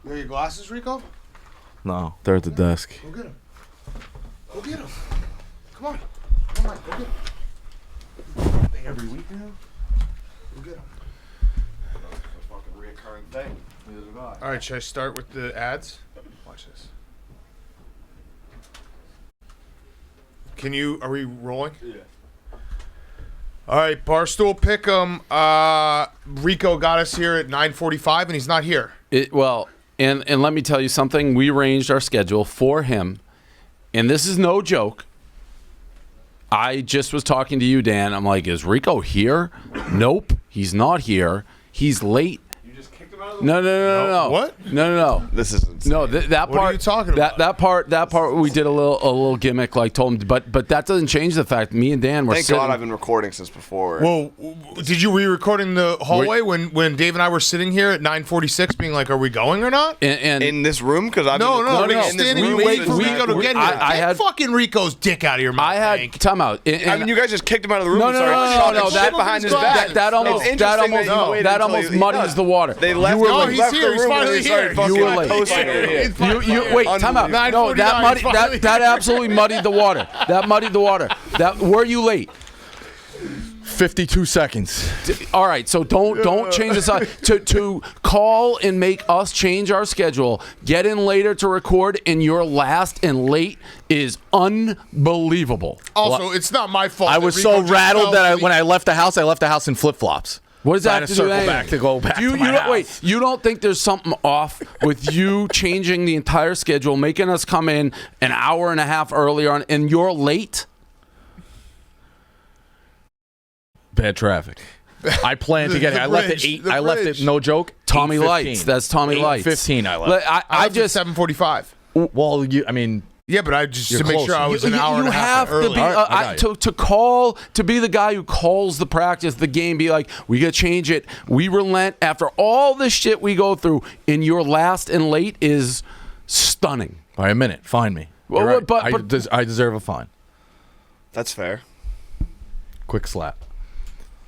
You got your glasses, Rico? No, they're at the desk. Go get them. Go get them. Come on. Come on, go get them. Thing every week now? Go get them. That's a fucking reoccurring thing. All right, should I start with the ads? Watch this. Are we rolling? Yeah. All right, Barstool Pick'em. Rico got us here at 9:45, and he's not here. And let me tell you something. We arranged our schedule for him, and this is no joke. I just was talking to you, Dan. I'm like, is Rico here? Nope, he's not here. He's late. No. What? No. This is insane. No, that part. What are you talking about? That part. We did a little gimmick, like told him, but that doesn't change the fact. Me and Dan were. Thank sitting. God I've been recording since before. Well, did you re-record in the hallway when Dave and I were sitting here at 9:46, being like, "Are we going or not?" And in this room, because I've been recording in this standing room. waiting for Rico to get here. I had fucking Rico's dick out of your mouth. I had time out. I mean, you guys just kicked him out of the room. No, and started talking shit that- behind his back. That almost muddies the water. They left. Oh, he's here. He's finally here. You were late. Wait, time out. No, that absolutely muddied the water. Were you late? 52 seconds. All right, so don't change this to call and make us change our schedule. Get in later to record, and you're last and late is unbelievable. Also, it's not my fault. I was so rattled that when I left the house in flip-flops. What does that have to circle back to go back to my house? Wait, you don't think there's something off with you changing the entire schedule, making us come in an hour and a half earlier on, and you're late? Bad traffic. I planned to get. I left at 8. I left it. No joke. Tommy 8:15. Lights. That's Tommy Lights. 8:15. I left. I just 7:45. Well, Yeah, but I just You're to make close. sure I was an hour and a half to early. be Right, to be the guy who calls the practice, the game, be like, we gotta change it. We relent after all the shit we go through, and your last and late is stunning. By a minute. Fine me. Well, You're right. but- I deserve a fine. That's fair. Quick slap.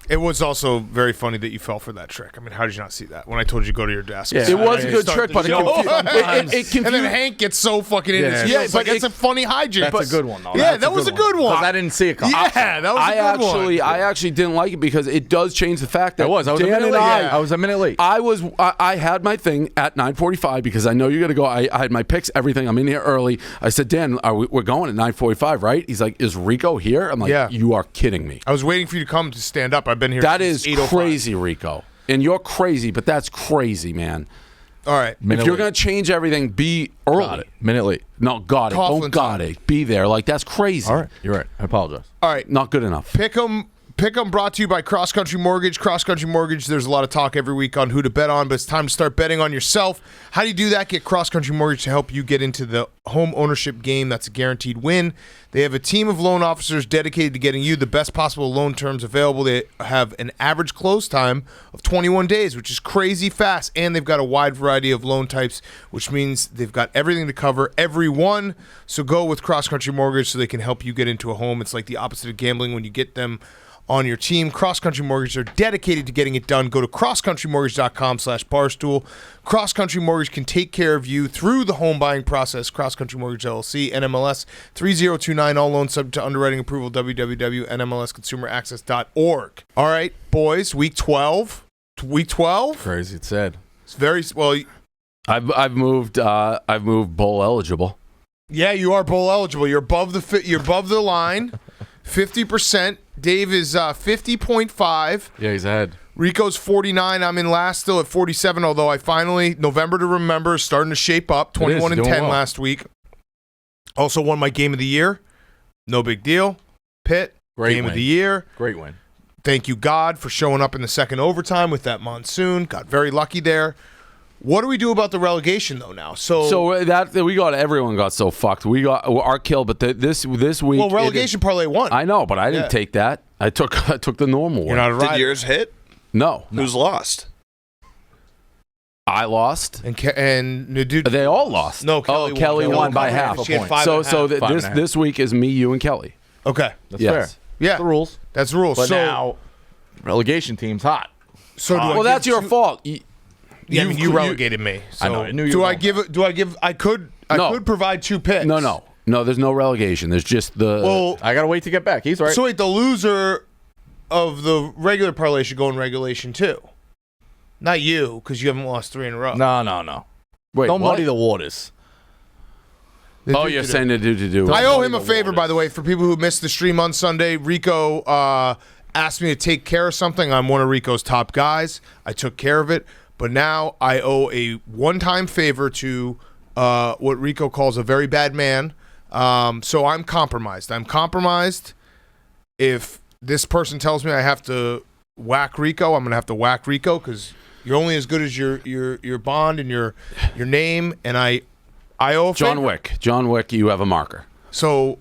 It was also very funny that you fell for that trick. I mean, how did you not see that when I told you to go to your desk? Yeah. It was a good Start trick, the but show. it confused. And then Hank gets so fucking in his Yeah, heels. but It's a funny hijack. That's a good one, though. Yeah, that was a good one. 'Cause I didn't see it coming. Yeah, that was a good one. I actually didn't like it because it does change the fact that I was a Dan minute and late. I I was a minute late. I had my thing at 9:45 because I know you're gonna go. I had my picks, everything. I'm in here early. I said, Dan, we're going at 9:45, right? He's like, is Rico here? I'm like, Yeah. You are kidding me. I was waiting for you to come to stand up. I've been here That since is 8:05. crazy, Rico. And you're crazy, but that's crazy, man. All right. If you're gonna change everything, be early. Got it. Minute late. No, got it. Coughlin Don't got time. it. Be there. Like that's crazy. All right. You're right. I apologize. All right. Not good enough. Pick'em brought to you by Cross Country Mortgage. Cross Country Mortgage, there's a lot of talk every week on who to bet on, but it's time to start betting on yourself. How do you do that? Get Cross Country Mortgage to help you get into the home ownership game. That's a guaranteed win. They have a team of loan officers dedicated to getting you the best possible loan terms available. They have an average close time of 21 days, which is crazy fast, and they've got a wide variety of loan types, which means they've got everything to cover everyone. So go with Cross Country Mortgage so they can help you get into a home. It's like the opposite of gambling when you get them on your team. Cross Country Mortgage are dedicated to getting it done. Go to crosscountrymortgage.com/barstool. Cross Country Mortgage can take care of you through the home buying process. Cross Country Mortgage LLC, NMLS 3029. All loans subject to underwriting approval. www.nmlsconsumeraccess.org. All right, boys. Week 12. Week 12. Crazy. It's sad. It's very well. I've moved bowl eligible. Yeah, you are bowl eligible. You're above the line. 50%. Dave is 50.5. Yeah, he's ahead. Rico's 49. I'm in last, still at 47, although I finally, November to remember, is starting to shape up. 21 and 10 last week. Also won my game of the year. No big deal. Pitt, game of the year. Great win. Thank you, God, for showing up in the second overtime with that monsoon. Got very lucky there. What do we do about the relegation, though, now? So that everyone got so fucked. We got our kill, but this week. Well, relegation parlay won. I know, but I didn't take that. I took the normal one. You're not a rider. Did yours hit? No. Who's lost? I lost. And Nadude, They all lost. No, Kelly won by half. She had 5 So and a half. this week is me, you, and Kelly. Okay. That's Yes. fair. Yeah. That's the rules. That's the rules. But so now, relegation team's hot. do I Well, that's give your fault. Yeah, I mean, you relegated me. So I know. I knew you were going I could provide 2 picks. No. There's no relegation. There's just the. Well, I gotta wait to get back. He's right. so wait, the loser of the regular parlay should go in regulation too. Not you, because you haven't lost 3 in a row. No. Wait, Don't what? muddy the waters. Oh, you're saying to do. I owe him a favor, by the way, for people who missed the stream on Sunday. Rico asked me to take care of something. I'm one of Rico's top guys. I took care of it, but now I owe a one-time favor to what Rico calls a very bad man. So I'm compromised. If this person tells me I have to whack Rico, I'm going to have to whack Rico because you're only as good as your bond and your name, and I owe a favor. John Wick, you have a marker. So,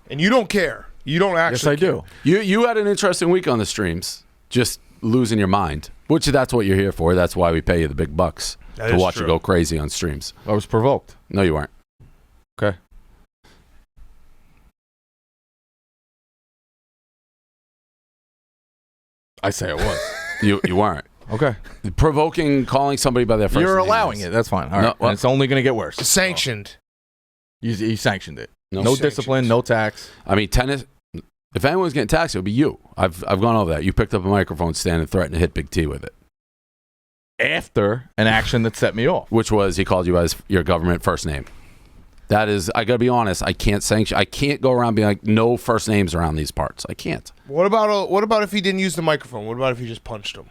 and you don't care. You don't actually. Yes, I do. You had an interesting week on the streams, just losing your mind, which that's what you're here for. That's why we pay you the big bucks That to is watch true. you go crazy on streams. I was provoked. No, you weren't. Okay. I say I was. You weren't. Okay. Provoking, calling somebody by their first You're name allowing is- it. That's fine. All No, right. well- And it's only going to get worse. Sanctioned. You sanctioned it. No No sanctions. discipline, no tax. I mean, tennis. If anyone's getting taxed, it would be you. I've gone over that. You picked up a microphone stand and threatened to hit Big T with it, After an action that set me off. which was he called you as your government first name. That is, I gotta be honest. I can't sanction. I can't go around being like no first names around these parts. I can't. What about if he didn't use the microphone? What about if he just punched him?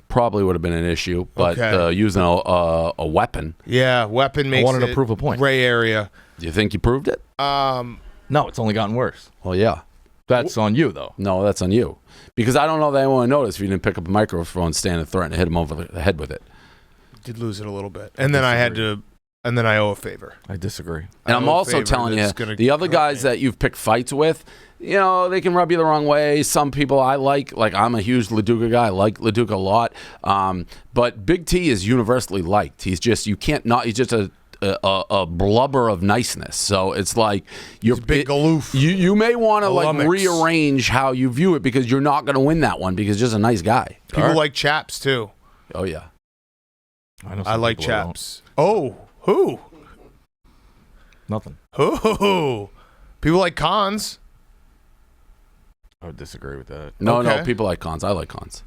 Probably would have been an issue, but Okay. using a weapon. Yeah, weapon makes wanted to it prove a point. Gray area. Do you think you proved it? No, it's only gotten worse. Well, yeah. That's on you, though. No, that's on you. Because I don't know that anyone would notice if you didn't pick up a microphone stand and threaten to hit him over the head with it. Did lose it a little bit, and then I had to, and then I owe a favor. I disagree. And I I'm owe a also favor telling you, that's gonna the other hurt guys me. that you've picked fights with, you know, they can rub you the wrong way. Some people I like I'm a huge LaDuca guy. I like LaDuca a lot. But Big T is universally liked. He's just, you can't not, he's just a blubber of niceness. So it's like you're big aloof. You may want to like Lummox. rearrange how you view it because you're not going to win that one because he's just a nice guy. People like Chaps too. Oh yeah. I like Chaps. Oh, who? Nothing. Who? People like Cons. I would disagree with that. No, Okay. people like Cons. I like Cons.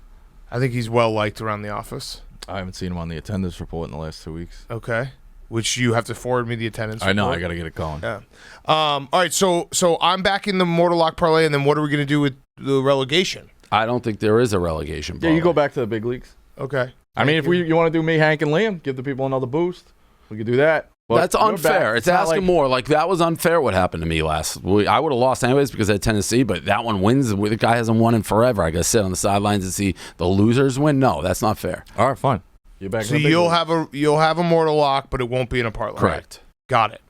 I think he's well liked around the office. I haven't seen him on the attendance report in the last 2 weeks. Okay. Which you have to forward me the attendance. I know. report. I got to get it going. Yeah. All right. So I'm back in the Mortal Lock parlay, and then what are we going to do with the relegation? I don't think there is a relegation. Yeah, you go parlay. back to the big leagues. Okay. I mean, if you want to do me, Hank, and Liam, give the people another boost, we could do that. But That's you're unfair. back. It's not asking like- more. Like, that was unfair what happened to me last week. I would have lost anyways because I had Tennessee, but that one wins. The guy hasn't won in forever. I got to sit on the sidelines and see the losers win. No, that's not fair. All right, fine. You're back. So in the big you'll leagues. have a Mortal Lock, but it won't be in a parlay. Correct. Got it.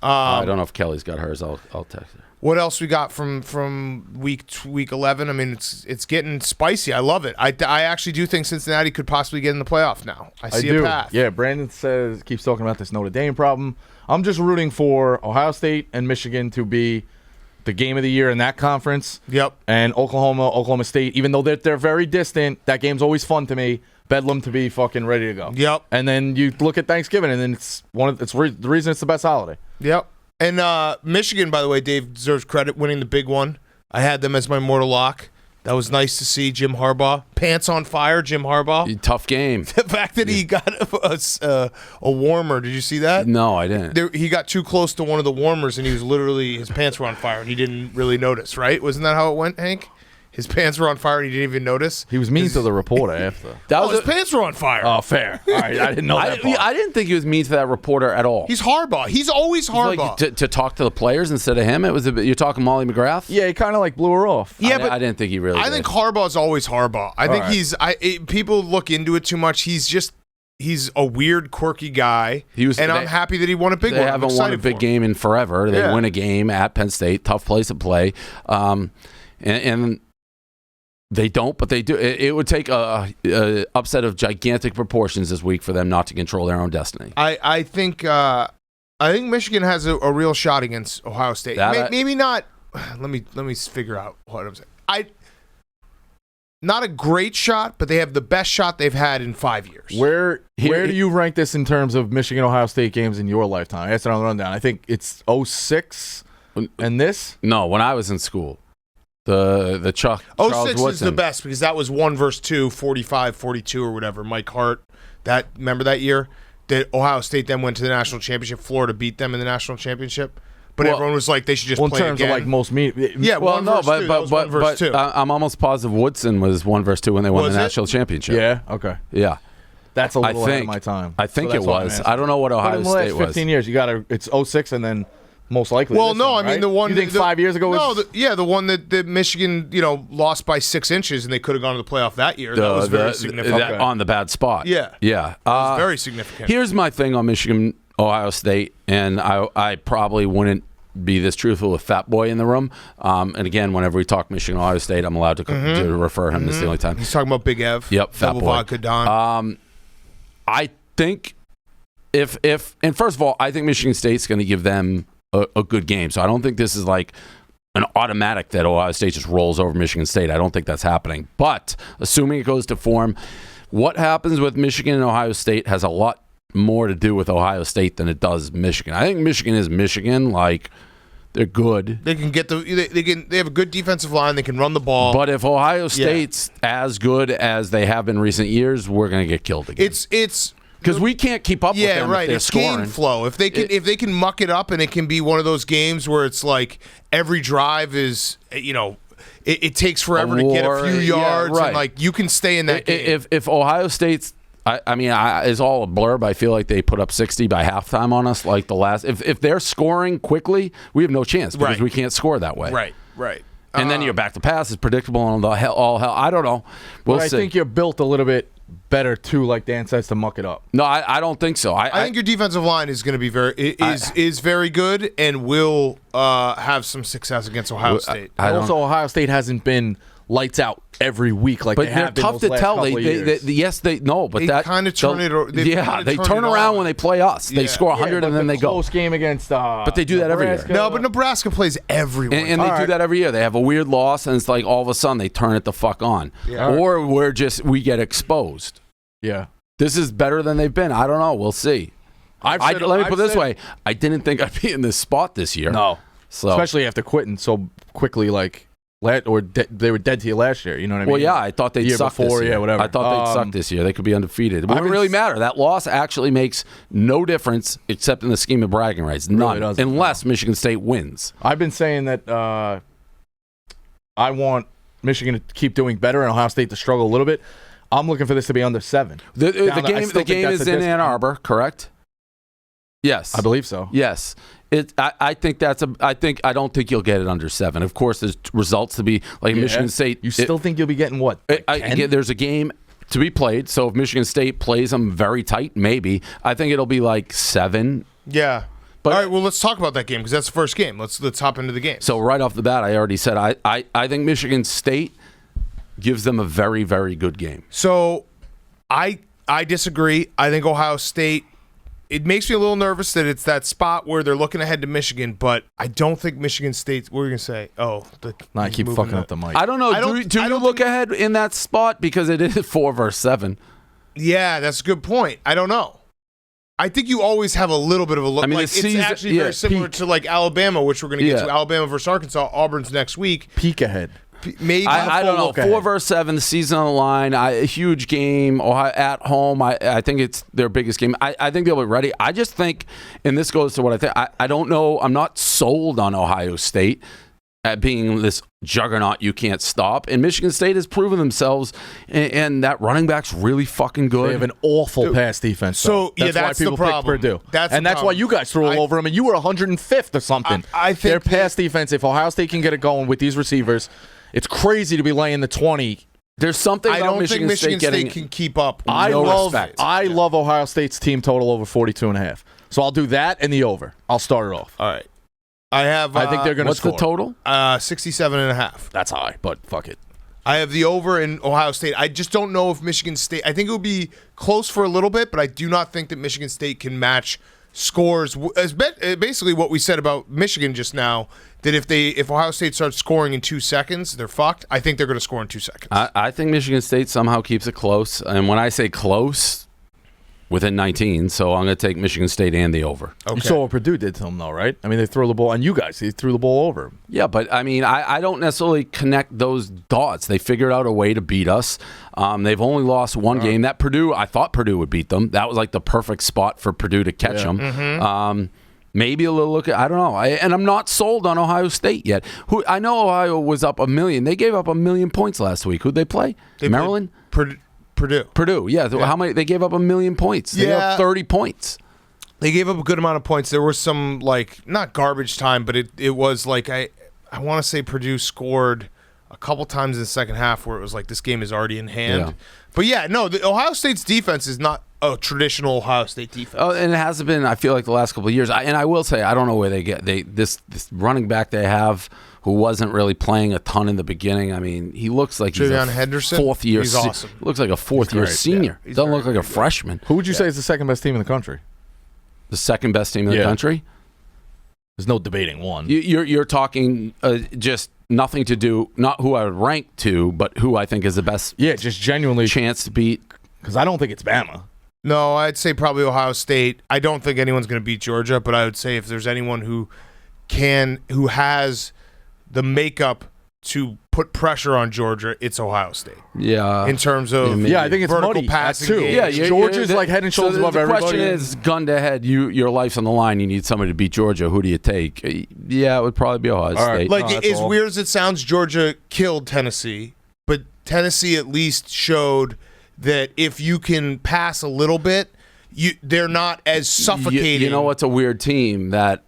I don't know if Kelly's got hers. I'll text her. What else we got from week 11? I mean, it's getting spicy. I love it. I actually do think Cincinnati could possibly get in the playoff now. I see a path. Yeah, Brandon keeps talking about this Notre Dame problem. I'm just rooting for Ohio State and Michigan to be the game of the year in that conference. Yep. And Oklahoma State, even though they're very distant, that game's always fun to me. Bedlam to be fucking ready to go. Yep. And then you look at Thanksgiving, and then it's the reason it's the best holiday. Yep. And Michigan, by the way, Dave deserves credit winning the big one. I had them as my Mortal Lock. That was nice to see. Jim Harbaugh, pants on fire. Jim Harbaugh. Tough game. The fact that he got a warmer. Did you see that? No, I didn't. He got too close to one of the warmers, and he was literally, his pants were on fire, and he didn't really notice. Right? Wasn't that how it went, Hank? His pants were on fire, and he didn't even notice. He was mean to the reporter after. His pants were on fire. Oh, fair. All right, I didn't know that part. I didn't think he was mean to that reporter at all. He's Harbaugh. He's always Harbaugh. Like, to talk to the players instead of him. It was you're talking Molly McGrath. Yeah, he kind of like blew her off. Yeah, but I didn't think he really. I did. think Harbaugh's always Harbaugh. I think right. People look into it too much. He's a weird, quirky guy. I'm happy that he won a big one. They haven't won a big game in forever. They win a game at Penn State, tough place to play, and they don't, but they do. It would take a upset of gigantic proportions this week for them not to control their own destiny. I think Michigan has a real shot against Ohio State. Maybe not. Let me figure out what I'm saying. not a great shot, but they have the best shot they've had in 5 years. Where do you rank this in terms of Michigan Ohio State games in your lifetime? That's on the rundown. I think it's 06 and this. No, when I was in school, the Charles 06 Woodson. is the best because that was 1 versus 2, 45-42 or whatever. Mike Hart, remember that year that Ohio State then went to the national championship. Florida beat them in the national championship. But everyone was like, they should just play in terms again. of like most Yeah, Well, one no, versus two. That was one versus two. I'm almost positive Woodson was 1 versus 2 when they won Was the it? national championship. Yeah, okay. Yeah. That's a little ahead of think- my time. I think So it that's why I'm was. asking. I don't know what But Ohio in the State last was. 15 years, it's 06 and then most likely. Well, this no, one, I mean right? the one. You think 5 years ago was? No, the one that Michigan, lost by 6 inches and they could have gone to the playoff that year. That was very significant. that on the bad spot. Yeah. Yeah. That was very significant. Here's my thing on Michigan, Ohio State, and I probably wouldn't be this truthful with Fat Boy in the room. And again, whenever we talk Michigan, Ohio State, I'm allowed to refer him. This is the only time. He's talking about Big Ev. Yep, Fat Double Boy. Vodka Don. I think and first of all, I think Michigan State's going to give them a good game. So I don't think this is like an automatic that Ohio State just rolls over Michigan State. I don't think that's happening. But assuming it goes to form, what happens with Michigan and Ohio State has a lot more to do with Ohio State than it does Michigan. I think Michigan is Michigan. Like, they're good. They can get they have a good defensive line. They can run the ball. But if Ohio State's as good as they have been recent years, we're going to get killed again. It's because we can't keep up with them right. if they're It's scoring. game flow. If they can muck it up and it can be one of those games where it's like every drive is it takes forever to get a few yards and like you can stay in that game. If Ohio State's it's all a blurb. I feel like they put up 60 by halftime on us. Like the last, if they're scoring quickly, we have no chance because we can't score that way. Right. And then you're back to pass. It's predictable and all hell. I don't know. We'll I see. think you're built a little bit better too, like Dan says, to muck it up. No, I don't think so. I think your defensive line is going to be is very good and will have some success against Ohio State. Also, Ohio State hasn't been lights out every week like but they they're have been tough those to last tell. couple of years. But They that kinda turn it o- they've kinda they turned turn it around on. when they play us. They Yeah. score 100 but and then the they go. close game against. But they do that every year. No, but Nebraska plays everyone. And they do that every year. They have a weird loss, and it's like all of a sudden they turn it the fuck on. Yeah. Or we get exposed. yeah. This is better than they've been. I don't know. We'll see. Let me put it this way. I didn't think I'd be in this spot this year. No. So, Especially after quitting so quickly, they were dead to you last year. You know what I mean? well, yeah, I thought they'd Year suck before, this year. yeah, whatever. I thought they'd suck this year. They could be undefeated. It wouldn't been really matter. That loss actually makes no difference except in the scheme of bragging rights. None. doesn't. Unless Michigan State wins. I've been saying that I want Michigan to keep doing better and Ohio State to struggle a little bit. I'm looking for this to be under 7. The I game still think that's is a in discount. Ann Arbor, correct? Yes. I believe so. Yes. I think I don't think you'll get it under 7. Of course, there's results to be like Michigan State. You still think you'll be getting what? Like 10? There's a game to be played. So if Michigan State plays them very tight, maybe I think it'll be like 7. Yeah. But- all right, well, let's talk about that game because that's the first game. Let's hop into the game. So right off the bat, I already said I think Michigan State gives them a very, very good game. So I disagree. I think Ohio State, it makes me a little nervous that it's that spot where they're looking ahead to Michigan, but I don't think Michigan State, what are you going to say? I keep fucking up the mic. I don't know. I don't- Do I you don't look ahead in that spot because it is 4 versus 7? Yeah, that's a good point. I don't know. I think you always have a little bit of a look. I mean, like, the it's season- actually yeah, very similar peak. to like Alabama, which we're going to get Yeah. to. Alabama versus Arkansas. Auburn's next week. Peek ahead. Maybe I don't know. look 4 ahead. versus 7, the season on the line. A huge game. Ohio at home. I think it's their biggest game. I think they'll be ready. I just think, and this goes to what I think. I don't know. I'm not sold on Ohio State at being this juggernaut you can't stop. And Michigan State has proven themselves, and that running back's really fucking good. They have an awful pass defense. So, though. yeah, that's why the people pick problem. Purdue. That's the why problem. you guys threw all over them, and you were 105th or something. I think their pass defense, if Ohio State can get it going with these receivers, it's crazy to be laying the 20. There's something I about don't think Michigan State getting. can keep up. I respect. love Ohio State's team total over 42.5. So I'll do that and the over. I'll start it off. All right. I have. I think they're going to What's score. the total? 67.5. That's high, but fuck it. I have the over in Ohio State. I just don't know if Michigan State. I think it will be close for a little bit, but I do not think that Michigan State can match scores, basically what we said about Michigan just now, that if Ohio State starts scoring in 2 seconds, they're fucked. I think they're going to score in 2 seconds. I think Michigan State somehow keeps it close. And when I say close, within 19, so I'm going to take Michigan State and the over. Okay. You saw what Purdue did to them, though, right? I mean, they throw the ball, and you guys, they threw the ball over. Yeah, but I mean, I don't necessarily connect those dots. They figured out a way to beat us. They've only lost one game. That Purdue, I thought Purdue would beat them. That was like the perfect spot for Purdue to catch them. Mm-hmm. Maybe a little look at, I don't know. And I'm not sold on Ohio State yet. I know Ohio was up 1 million. They gave up 1 million points last week. Who'd they play? Maryland? Purdue, yeah. How many? They gave up 1 million points. They gave up 30 points. They gave up a good amount of points. There was some, like, not garbage time, but it was like, I want to say Purdue scored a couple times in the second half where it was like this game is already in hand. Yeah. But yeah, no, the Ohio State's defense is not a traditional Ohio State defense. Oh, and it hasn't been, I feel like, the last couple of years. And I will say, I don't know where they get this running back they have who wasn't really playing a ton in the beginning. I mean, he looks like he's a Henderson? fourth year. He's awesome. Looks like a fourth year senior. Yeah, doesn't look like a freshman. Who would you say is the second best team in the country? The second best team in the country? There's no debating one. You're talking just nothing to do, not who I would rank to, but who I think is the best. Yeah, just genuinely chance to beat. Because I don't think it's Bama. No, I'd say probably Ohio State. I don't think anyone's going to beat Georgia, but I would say if there's anyone who has the makeup to put pressure on Georgia, it's Ohio State. Yeah. In terms of I think it's vertical muddy passing too. game. Yeah, Georgia's like head and shoulders above everybody. The question is, gun to head, your life's on the line. You need somebody to beat Georgia. Who do you take? Yeah, it would probably be Ohio State. Like, as weird as it sounds, Georgia killed Tennessee, but Tennessee at least showed that if you can pass a little bit, they're not as suffocating. You know what's a weird team that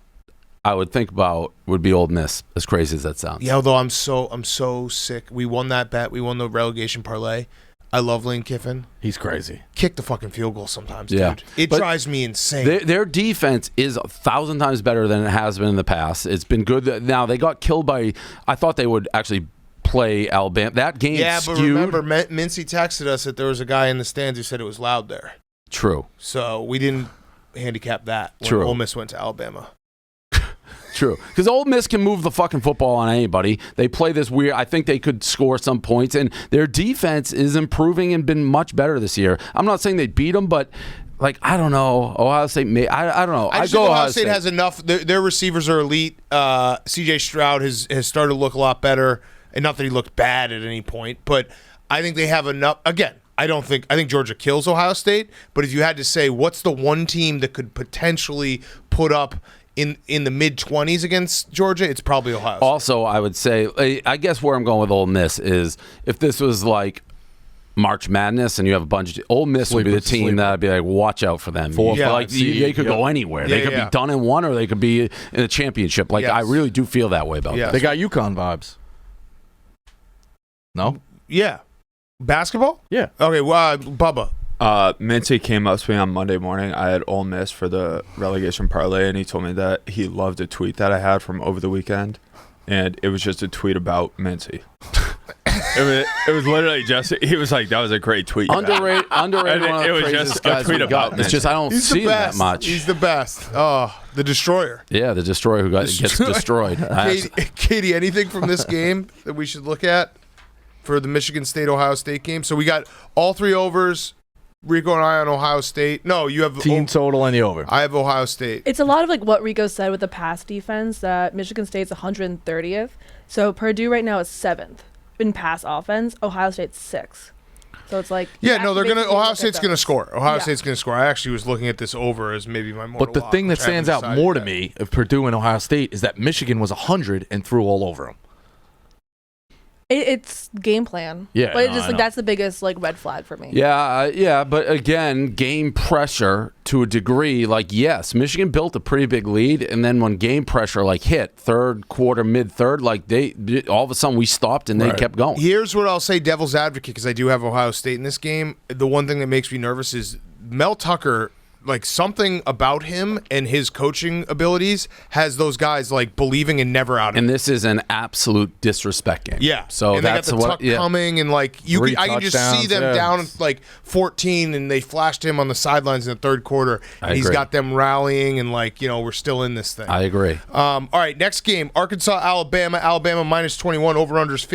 I would think about would be Ole Miss, as crazy as that sounds. Yeah, although I'm so sick. We won that bet. We won the relegation parlay. I love Lane Kiffin. He's crazy. Kick the fucking field goal sometimes, dude. It drives me insane. Their defense is 1,000 times better than it has been in the past. It's been good. Now, they got killed by, I thought they would actually play Alabama. That game skewed. But remember, Mincy texted us that there was a guy in the stands who said it was loud there. True. So we didn't handicap that when Ole Miss went to Alabama. True. Because Ole Miss can move the fucking football on anybody. They play this weird. I think they could score some points, and their defense is improving and been much better this year. I'm not saying they beat them, but like, I don't know. Ohio State I don't know. I just think Ohio State has enough. Their receivers are elite. C.J. Stroud has started to look a lot better, and not that he looked bad at any point, but I think they have enough. Again, I think Georgia kills Ohio State, but if you had to say what's the one team that could potentially put up in the mid-20s against Georgia, it's probably Ohio State. Also, I would say, I guess where I'm going with Ole Miss is if this was like March Madness and you have a bunch of Ole Miss would be the team that I'd be like, watch out for them. They could go anywhere. They could be done in one, or they could be in a championship. Like, I really do feel that way about that. They got UConn vibes. No? Yeah. Basketball? Yeah. Okay, well, Bubba. Mincy came up to me on Monday morning. I had Ole Miss for the relegation parlay, and he told me that he loved a tweet that I had from over the weekend, and it was just a tweet about Mincy. It was literally just, he was like, that was a great tweet. Underrated one of the it was craziest just guys a tweet we got. about It's just I don't see him that much. He's the best. Oh, the destroyer. Yeah, the destroyer who gets destroyed. Katie, anything from this game that we should look at for the Michigan State-Ohio State game? So we got all three overs. Rico and I on Ohio State. No, you have team total and the over. I have Ohio State. It's a lot of like what Rico said with the pass defense. Michigan State's 130th. So Purdue right now is 7th in pass offense. Ohio State's 6th. So it's like Ohio State's gonna score. Ohio State's gonna score. I actually was looking at this over as maybe my mortal But the thing that stands out more to me of Purdue and Ohio State is that Michigan was 100 and threw all over them. It's game plan. Yeah, but that's the biggest like red flag for me. Yeah, but again, game pressure to a degree. Like, yes, Michigan built a pretty big lead, and then when game pressure like hit third quarter, mid third, like they all of a sudden we stopped and they kept going. Here's what I'll say, devil's advocate, because I do have Ohio State in this game. The one thing that makes me nervous is Mel Tucker. like something about him and his coaching abilities has those guys like believing and never out of it. And this is an absolute disrespect game. Yeah. So and that's they got the what tuck coming, and like I can just see them down like 14, and they flashed him on the sidelines in the third quarter, and he's got them rallying, and like we're still in this thing. I agree. All right, next game, Arkansas, Alabama. Alabama minus 21, over/unders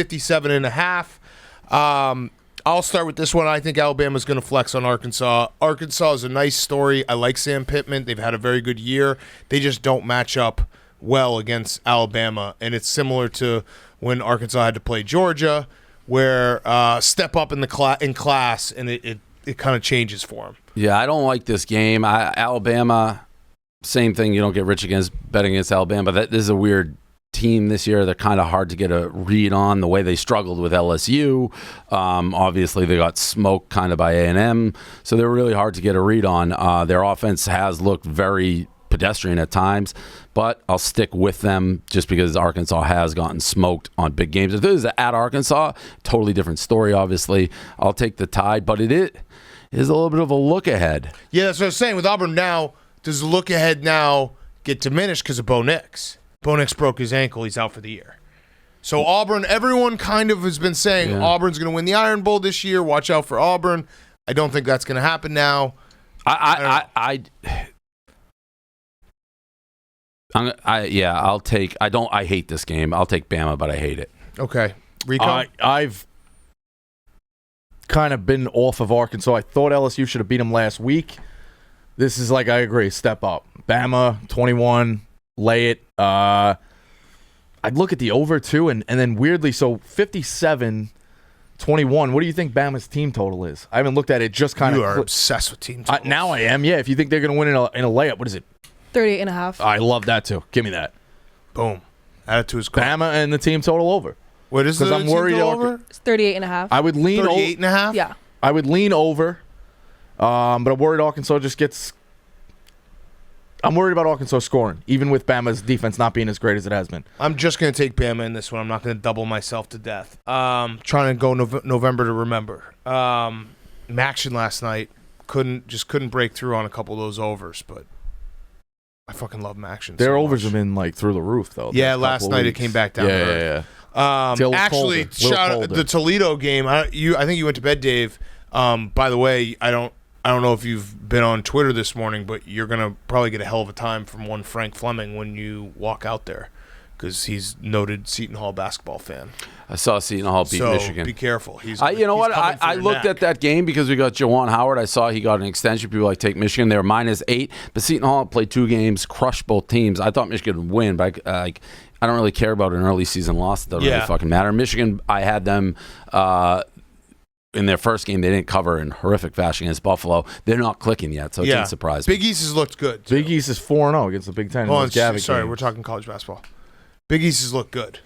57.5. I'll start with this one. I think Alabama's going to flex on Arkansas. Arkansas is a nice story. I like Sam Pittman. They've had a very good year. They just don't match up well against Alabama, and it's similar to when Arkansas had to play Georgia, where step up in the class, and it kind of changes for them. Yeah, I don't like this game. Alabama, same thing. You don't get rich betting against Alabama. This is a weird team this year. They're kind of hard to get a read on the way they struggled with LSU. Obviously, they got smoked kind of by A&M, so they're really hard to get a read on. Their offense has looked very pedestrian at times, but I'll stick with them just because Arkansas has gotten smoked on big games. If this is at Arkansas, totally different story, obviously. I'll take the Tide, but it is a little bit of a look ahead. Yeah, that's what I was saying. With Auburn now, does the look ahead now get diminished because of Bo Nix? Bo Nix broke his ankle. He's out for the year. So Auburn, everyone kind of has been saying Auburn's going to win the Iron Bowl this year. Watch out for Auburn. I don't think that's going to happen now. I'll take. I hate this game. I'll take Bama, but I hate it. Okay, Rico. I've kind of been off of Arkansas. I thought LSU should have beat them last week. This is like, I agree, step up. Bama 21. Lay it. I'd look at the over too, and then weirdly, so 57-21. What do you think Bama's team total is? I haven't looked at it. Just kind of. You are obsessed with team totals. Now I am. Yeah. If you think they're going to win in a layup, what is it? 38.5. I love that too. Give me that. Boom. Add it to his card. Bama and the team total over. What is the I'm team worried total over? It's 38.5. I would lean 38.5. Yeah. I would lean over, but I'm worried Arkansas just gets. I'm worried about Arkansas scoring, even with Bama's defense not being as great as it has been. I'm just going to take Bama in this one. I'm not going to double myself to death. Trying to go November to remember. Maction last night couldn't break through on a couple of those overs, but I fucking love Maction. Their so overs much. have been like through the roof though. Yeah, last night it came back down. Yeah. Actually, shout out the Toledo game. I think you went to bed, Dave. By the way, I don't know if you've been on Twitter this morning, but you're going to probably get a hell of a time from one Frank Fleming when you walk out there, because he's noted Seton Hall basketball fan. I saw Seton Hall beat Michigan. Be careful. I looked at that game because we got Jawan Howard. I saw he got an extension. People like take Michigan. They were -8, but Seton Hall played 2 games, crushed both teams. I thought Michigan would win, but I don't really care about an early season loss. It doesn't really fucking matter. Michigan, I had them in their first game. They didn't cover in horrific fashion against Buffalo. They're not clicking yet, so it didn't surprise me. Big East has looked good. Big East is 4-0 against the Big Ten. Sorry, we're talking college basketball. Big East has looked good.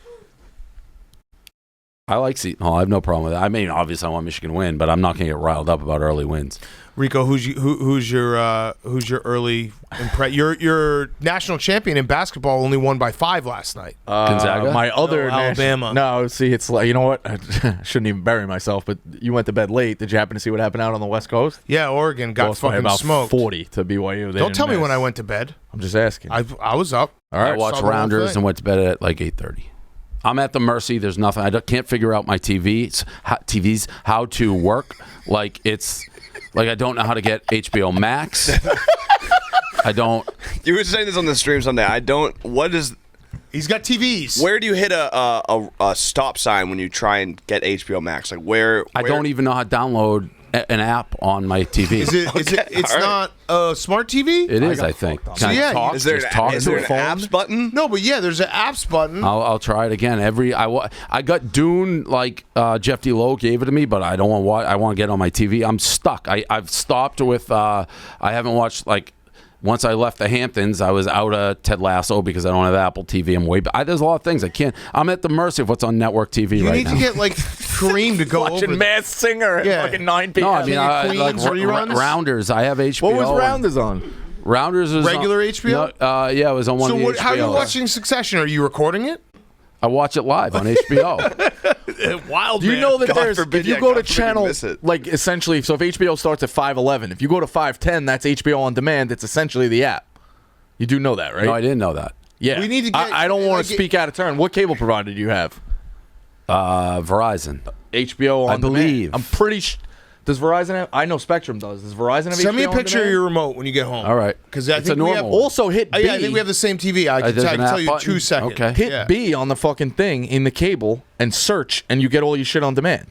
I like Seton Hall. I have no problem with it. I mean, obviously, I want Michigan to win, but I'm not going to get riled up about early wins. Rico, who's your early your national champion in basketball only won by 5 last night. Gonzaga? My other Alabama. No, see, it's like, you know what? I shouldn't even bury myself, but you went to bed late. Did you happen to see what happened out on the West Coast? Yeah, Oregon got Lost by fucking about smoked. 40 to BYU. Don't tell me when I went to bed. I'm just asking. I was up. All right, I watched saw the whole Rounders thing. and went to bed at like 8:30. I'm at the mercy. There's nothing. I can't figure out my TVs how to work. Like I don't know how to get HBO Max. I don't. You were saying this on the stream Sunday. What is? He's got TVs. Where do you hit a stop sign when you try and get HBO Max? Like where? I don't even know how to download an app on my TV. It's not a smart TV? It is, I think. fucked up. Can I So, yeah, talk? Is there Just talk an to it? apps button? No, but yeah, there's an apps button. I'll try it again. I got Dune, like Jeff D. Lowe gave it to me, but I don't want to. I want to get on my TV. I'm stuck. I've stopped with. I haven't watched like. Once I left the Hamptons, I was out of Ted Lasso because I don't have Apple TV. I'm way. There's a lot of things I can't. I'm at the mercy of what's on network TV You right need now. to get like Kareem to go over. Watching Masked Singer Yeah. at fucking 9 p.m. No, I mean Queens reruns? Rounders. I have HBO. what was Rounders on? Rounders was Regular on, HBO? No, yeah, it was on one So of the how are you HBOs. watching Succession? Are you recording it? I watch it live on HBO. Wild. Do you man. know that God there's forbid- if you yeah, go God to forbid you channel miss it. like essentially, so if HBO starts at 5:11, if you go to 5:10, that's HBO on demand. It's essentially the app. You do know that, right? No, I didn't know that. Yeah. We need to get- I don't want like, to speak out of turn. What cable provider do you have? Verizon. HBO on I believe. demand. I'm pretty. Does Verizon have? I know Spectrum does. Does Verizon have Send me a HBO on picture of demand? your remote when you get home. All right. Because I It's think a we have. normal. Also hit B. Yeah, I think we have the same TV. I can there's an tell app you button? 2 seconds. Okay. Hit Yeah. B on the fucking thing in the cable and search, and you get all your shit on demand.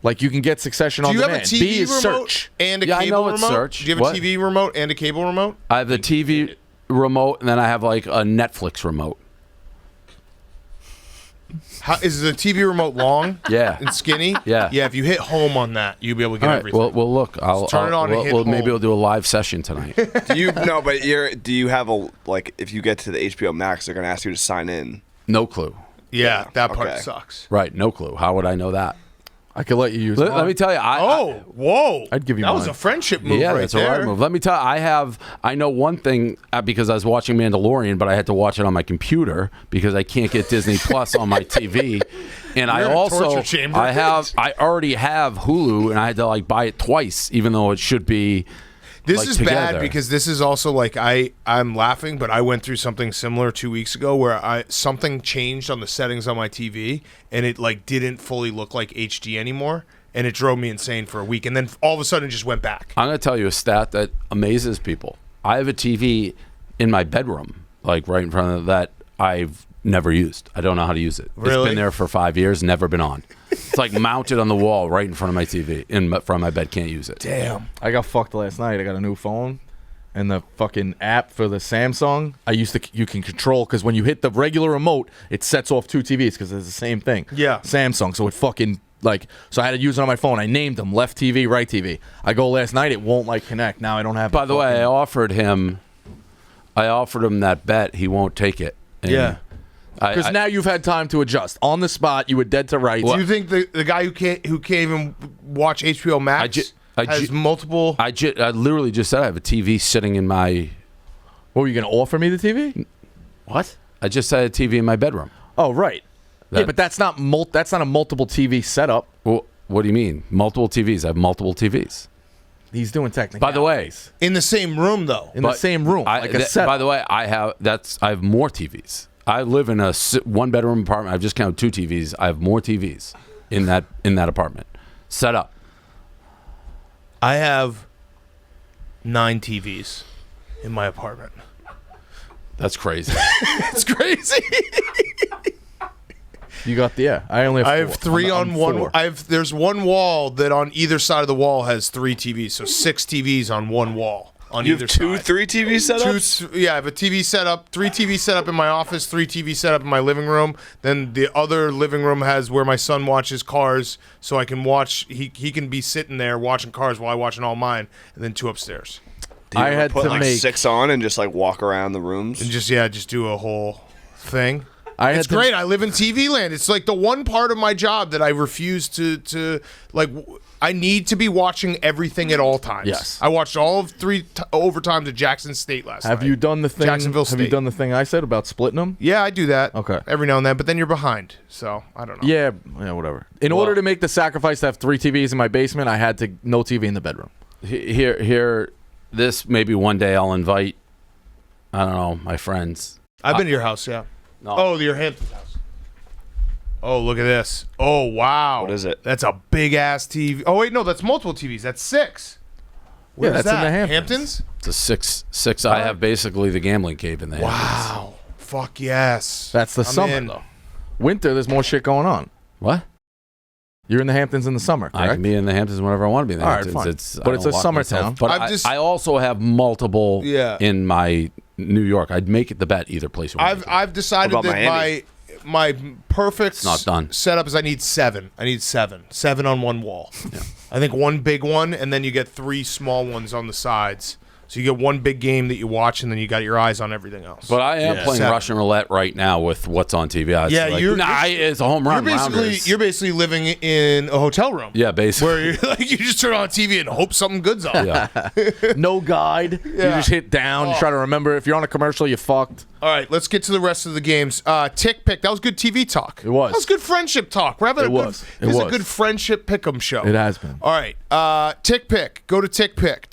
Like you can get Succession Do on you have demand. a TV B is remote search. and a Yeah, I cable know it's remote? search. Do you have What? a TV remote and a cable remote? I have the TV remote, and then I have like a Netflix remote. How, is the TV remote long? Yeah. And skinny? Yeah. Yeah, if you hit home on that, you'll be able to get All right. everything. Well, look. I'll turn it on and hit maybe home. we'll do a live session tonight. Do you no? But do you have a like? If you get to the HBO Max, they're gonna ask you to sign in. No clue. yeah, that part okay. sucks. Right. No clue. How would I know that? I could let you use. Let mine. me tell you. Whoa. I'd give you That was mine. a friendship move Yeah, right that's there. a right move. Let me tell you, I know one thing because I was watching Mandalorian, but I had to watch it on my computer because I can't get Disney Plus on my TV. And You're I in a also, torture chamber. I already have Hulu, and I had to like buy it twice, even though it should be. This like, is together. bad because this is also like I'm laughing, but I went through something similar 2 weeks ago where something changed on the settings on my TV and it like didn't fully look like HD anymore, and it drove me insane for a week, and then all of a sudden it just went back. I'm going to tell you a stat that amazes people. I have a TV in my bedroom, like right in front of that I've never used. I don't know how to use it. It's Really? been there for 5 years, never been on. It's like mounted on the wall right in front of my TV. In front of my bed, can't use it. Damn. I got fucked last night. I got a new phone, and the fucking app for the Samsung. You can control because when you hit the regular remote, it sets off 2 TVs because it's the same thing. Yeah. Samsung. So it fucking so I had to use it on my phone. I named them left TV, right TV. I go last night, it won't like connect. Now I don't have. By the way, I offered him that bet. He won't take it. And Yeah. because now you've had time to adjust on the spot. You were dead to rights. Do you think the guy who can't even watch HBO Max has multiple? I literally just said I have a TV sitting in my. What were you going to offer me the TV? What? I just said a TV in my bedroom. Oh right. Yeah, but that's not a multiple TV setup. Well, what do you mean? Multiple TVs. I have multiple TVs. He's doing technically. By the way, In the same room though. in the same room, like a setup. by the way, I have more TVs. I live in a 1-bedroom apartment. I've just counted 2 TVs. I have more TVs in that apartment set up. I have 9 TVs in my apartment. That's crazy. It's crazy. You got I only have. I have 4. 3 I'm on one. 4. There's one wall that on either side of the wall has 3 TVs, so 6 TVs on one wall on You either have 2, side. 3 TV setups. Yeah, I have a TV set up, 3 TV set up in my office, 3 TV set up in my living room. Then the other living room has where my son watches Cars, so I can watch. He can be sitting there watching Cars while I watching all mine, and then 2 upstairs, Do you I ever had put to like make- 6 on and just like walk around the rooms. and just do a whole thing. had It's to- great. I live in TV land. It's like the one part of my job that I refuse to like. I need to be watching everything at all times. Yes. I watched all of 3 overtimes at Jackson State last night. Have you done the thing? Jacksonville Have you State. done the thing I said about splitting them? Yeah, I do that. Okay. Every now and then, but then you're behind. So I don't know. Yeah, whatever. In order to make the sacrifice to have 3 TVs in my basement, I had to no TV in the bedroom. Here. This maybe one day I'll invite. I don't know, my friends. I've been to your house. Yeah. No. Oh, your Hamptons house. Oh, look at this. Oh, wow. What is it? That's a big ass TV. Oh wait, no, that's multiple TVs. That's 6. Where's that's in that? the Hamptons. It's a six. I have basically the gambling cave in there. Wow. Fuck yes. That's the I'm summer in. though. Winter, there's more shit going on. What? You're in the Hamptons in the summer, I correct? can be in the Hamptons whenever I want to be in the All right, Hamptons. fine. I But it's don't a lock summer myself. town. But I've just- I also have multiple Yeah. in my New York. I'd make it the bet either place. I've decided What about that Miami? my perfect not done. setup is I need 7. I need 7 on one wall. I think one big one, and then you get 3 small ones on the sides. So you get one big game that you watch, and then you got your eyes on everything else. But I am playing Seven. Russian roulette right now with what's on TV. It's a home run. You're basically living in a hotel room. Yeah, basically. Where you just turn on TV and hope something good's on. Yeah. No guide. You just hit down. You try to remember. If you're on a commercial, you fucked. All right, let's get to the rest of the games. Tick pick. That was good TV talk. It was. That was good friendship talk. We're having It This is was. a good friendship pick'em show. It has been. All right. Tick pick. Go to Tick pick.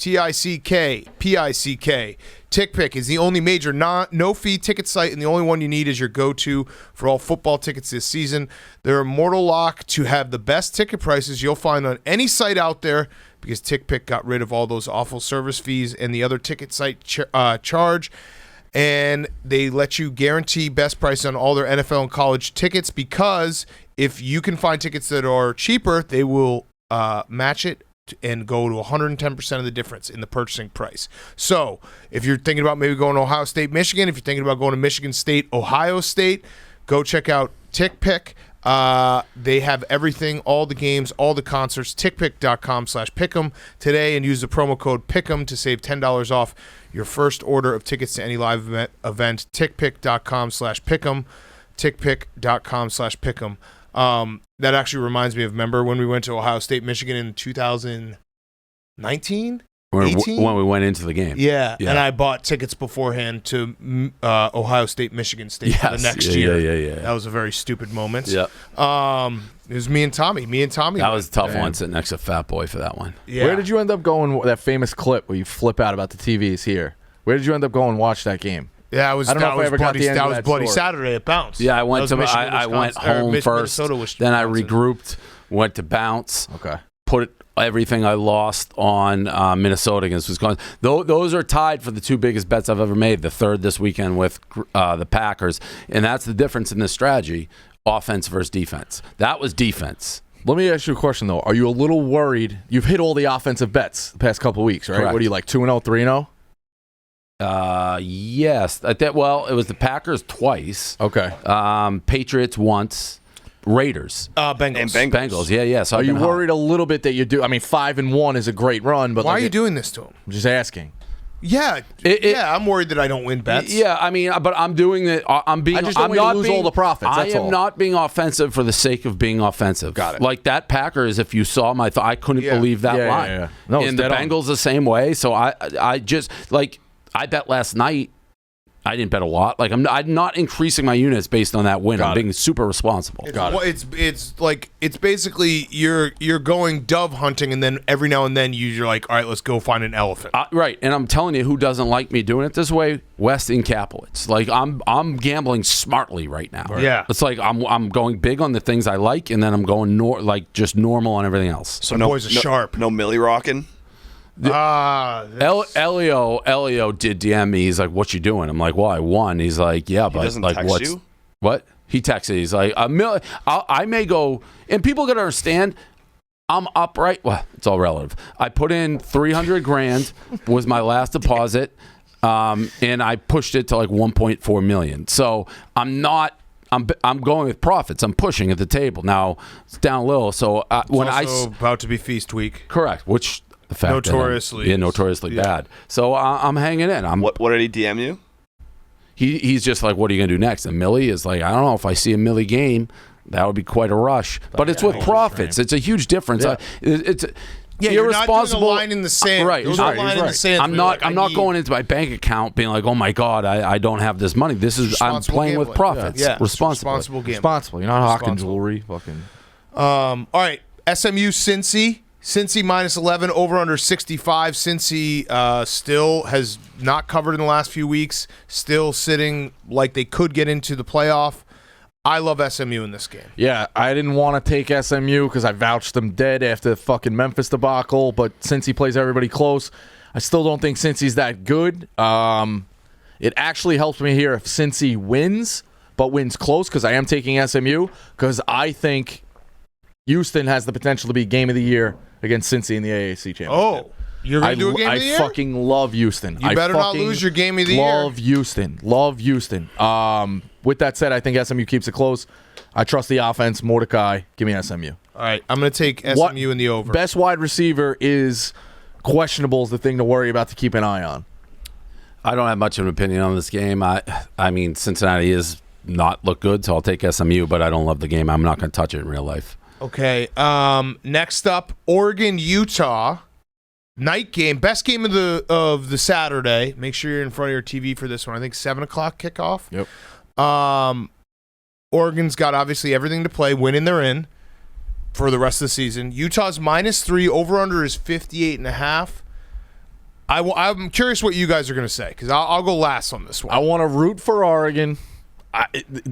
TickPick. Tick pick is the only major no fee ticket site, and the only one you need is your go-to for all football tickets this season. They're immortal lock to have the best ticket prices you'll find on any site out there, because Tick pick got rid of all those awful service fees and the other ticket site charge. And they let you guarantee best price on all their NFL and college tickets, because if you can find tickets that are cheaper, they will match it and go to 110% of the difference in the purchasing price. So if you're thinking about maybe going to Ohio State, Michigan, if you're thinking about going to Michigan State, Ohio State, go check out Tick Pick. They have everything, all the games, all the concerts, tickpick.com/pick'em today, and use the promo code PICK'em to save $10 off your first order of tickets to any live event. Tickpick.com/pick'em, tickpick.com/pick'em. That actually reminds me of, remember when we went to Ohio State, Michigan in 2019? When we went into the game. Yeah, Yeah. and I bought tickets beforehand to Ohio State, Michigan State for the next year. Yeah. That was a very stupid moment. Yeah. It was me and Tommy. That was a tough Damn. one, sitting next to Fat Boy for that one. Yeah. Where did you end up going? That famous clip where you flip out about the TVs here. Where did you end up going and watch that game? Yeah, I was. I don't know that if I was ever got Bloody, the end that of was that Bloody story. Saturday at Bounce. Yeah, I That went was to Michigan, I went Wisconsin, or home first. Minnesota, Then I Wisconsin. regrouped, went to Bounce, Okay. put everything I lost on Minnesota against Wisconsin. Those are tied for the two biggest bets I've ever made. The third this weekend with the Packers, and that's the difference in this strategy: offense versus defense. That was defense. Let me ask you a question, though. Are you a little worried? You've hit all the offensive bets the past couple of weeks, right? Correct. What are you, like 2-0, 3-0? Yes. Well, it was the Packers twice. Okay. Patriots once. Raiders. Bengals. And Bengals. Yeah. So Are I've you been hot. worried a little bit that you do? I mean, 5-1 is a great run, but Why like are you doing this to him? I'm just asking. Yeah, I'm worried that I don't win bets. Yeah, I mean, but I'm doing it. I'm being. I just don't I'm want you to not lose being, all the profits, that's I am all. not being offensive for the sake of being offensive. Got it. Like that Packers. If you saw my, I couldn't Yeah. believe that Yeah, line. yeah. No, it's and the dead on. Bengals the same way. So I just like I bet last night. I didn't bet a lot. Like I'm not increasing my units based on that win. Got I'm it. being super responsible. Got it. Well, it's basically you're going dove hunting, and then every now and then you're like, all right, let's go find an elephant. Right, and I'm telling you, who doesn't like me doing it this way? Weston Kaplowitz. Like I'm gambling smartly right now. Yeah. it's like I'm going big on the things I like, and then I'm going just normal on everything else. So The boys are sharp. No Millie rocking. Elio did DM me. He's like, "What you doing?" I'm like, "Well, I won." He's like, "Yeah, He but doesn't like, text what's you? what?" He texted. He's like, I may go, and people gotta understand. I'm upright. Well, it's all relative. I put in $300,000 was my last deposit, and I pushed it to like 1.4 million. So I'm not. I'm going with profits. I'm pushing at the table now. It's down a little. So when also about to be feast week. correct, which the fact Notoriously. notoriously Yeah. bad. So I'm hanging in. What did he DM you? He's just like, what are you gonna do next? And Millie is like, I don't know if I see a Millie game, that would be quite a rush. But it's with profits. It's a huge difference. Yeah. It's Yeah, you're not doing a irresponsible. line in the sand. Right. Those He's are right, line he's in the right. sand. I'm not going into my bank account being like, oh my god, I don't have this money. This is I'm Responsible playing with gambling. profits. Yeah, Responsible. responsible game. Responsible. You're not hawking Responsible. jewelry. Fucking. All right, SMU Cincy minus 11 over under 65. Cincy still has not covered in the last few weeks. Still sitting like they could get into the playoff. I love SMU in this game. Yeah, I didn't want to take SMU because I vouched them dead after the fucking Memphis debacle, but since he plays everybody close, I still don't think Cincy's that good. It actually helps me here if Cincy wins, but wins close because I am taking SMU because I think Houston has the potential to be game of the year against Cincy in the AAC championship. Oh, you're going to do a game I of the year? fucking love Houston. You better not lose your game of the year. Love Houston. Love Houston. With that said, I think SMU keeps it close. I trust the offense. Mordecai, give me SMU. All right, I'm going to take SMU in the over. Best wide receiver is questionable is the thing to worry about to keep an eye on. I don't have much of an opinion on this game. I mean, Cincinnati is not look good, so I'll take SMU, but I don't love the game. I'm not going to touch it in real life. Okay. Next up, Oregon, Utah. Night game, best game of the Saturday. Make sure you're in front of your TV for this one. I think 7:00 kickoff. Yep. Oregon's got obviously everything to play. Winning, they're in for the rest of the season. Utah's -3. Over/under is 58.5. I'm curious what you guys are going to say because I'll go last on this one. I want to root for Oregon.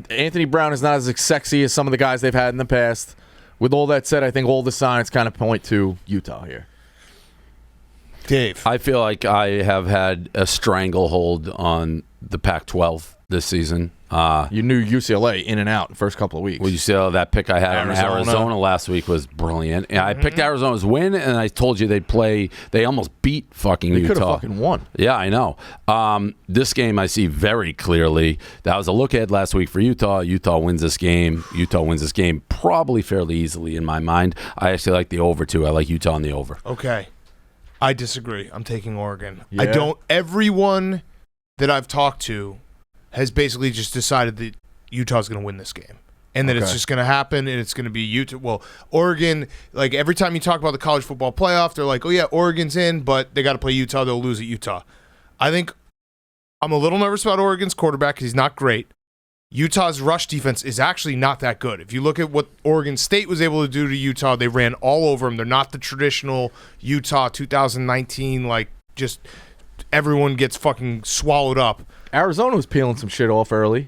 Anthony Brown is not as sexy as some of the guys they've had in the past. With all that said, I think all the signs kind of point to Utah here. Dave. I feel like I have had a stranglehold on the Pac-12 this season. You knew UCLA in and out the first couple of weeks. Well, you saw that pick I had on Arizona last week was brilliant. And I picked Arizona's win, and I told you they almost beat fucking Utah. They could have fucking won. Yeah, I know. This game I see very clearly. That was a look ahead last week for Utah. Utah wins this game. Utah wins this game probably fairly easily in my mind. I actually like the over, too. I like Utah on the over. Okay. I disagree. I'm taking Oregon. Yeah. Everyone that I've talked to has basically just decided that Utah's going to win this game. And that it's just going to happen, and it's going to be Utah. Well, Oregon, like every time you talk about the college football playoff, they're like, oh, yeah, Oregon's in, but they got to play Utah. They'll lose at Utah. I think I'm a little nervous about Oregon's quarterback because he's not great. Utah's rush defense is actually not that good. If you look at what Oregon State was able to do to Utah, they ran all over them. They're not the traditional Utah 2019, like just everyone gets fucking swallowed up. Arizona was peeling some shit off early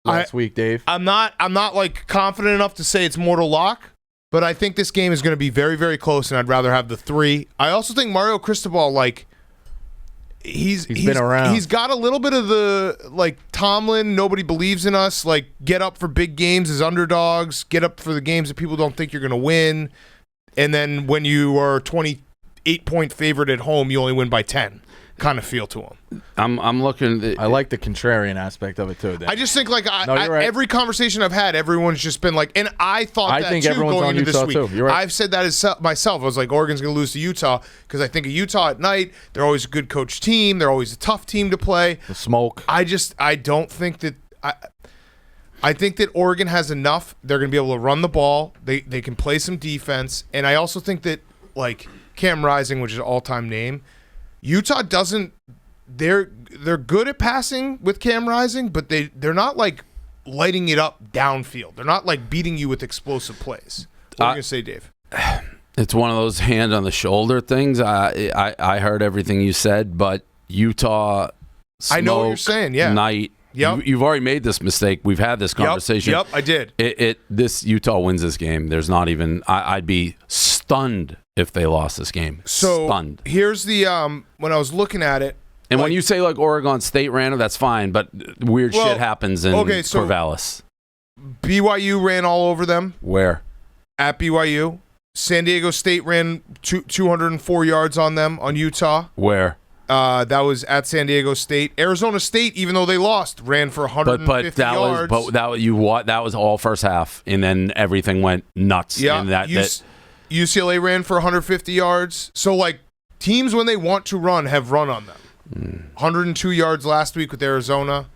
last week, Dave. I'm not like confident enough to say it's mortal lock, but I think this game is going to be very, very close, and I'd rather have the 3. I also think Mario Cristobal, like, he's been around. He's got a little bit of the, like, Tomlin, nobody believes in us, like, get up for big games as underdogs, get up for the games that people don't think you're going to win, and then when you are 28-point favorite at home, you only win by 10. Kind of feel to him. I'm looking. I like the contrarian aspect of it too. Dave. I just think like you're right. every conversation I've had, everyone's just been like, and I thought that think too everyone's going on into Utah this week. too. You're right. I've said that as myself. I was like, Oregon's going to lose to Utah because I think of Utah at night. They're always a good coach team. They're always a tough team to play. The smoke. I don't think that. I think that Oregon has enough. They're going to be able to run the ball. They can play some defense, and I also think that like Cam Rising, which is an all-time name, Utah doesn't. They're good at passing with Cam Rising, but they're not like lighting it up downfield. They're not like beating you with explosive plays. What are you gonna say, Dave? It's one of those hand on the shoulder things. I heard everything you said, but Utah. I know what you're saying. Yeah. Night. Yep. You've already made this mistake. We've had this conversation. Yep, I did. This Utah wins this game. There's not even. I'd be stunned if they lost this game. So stunned. Here's the when I was looking at it. And when you say like Oregon State random, that's fine, but weird shit happens in so Corvallis. BYU ran all over them. Where? At BYU. San Diego State ran 204 yards on them on Utah. Where? That was at San Diego State. Arizona State, even though they lost, ran for 150 yards. That was all first half, and then everything went nuts. Yeah, UCLA ran for 150 yards. So like teams when they want to run have run on them. 102 yards last week with Arizona.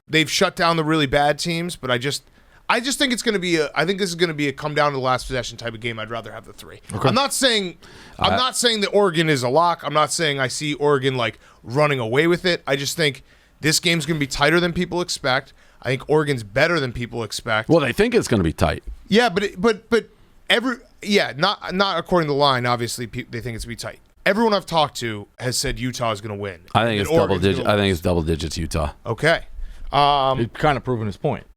They've shut down the really bad teams, but I just think it's going to be I think this is going to be a come down to the last possession type of game. I'd rather have the 3. Okay. I'm not saying that Oregon is a lock. I'm not saying I see Oregon like running away with it. I just think this game's going to be tighter than people expect. I think Oregon's better than people expect. Well, they think it's going to be tight. Yeah, but not according to the line. Obviously, they think it's going to be tight. Everyone I've talked to has said Utah is going to win. I think it's double digits. I think it's double digits Utah. Okay. He's kind of proven his point.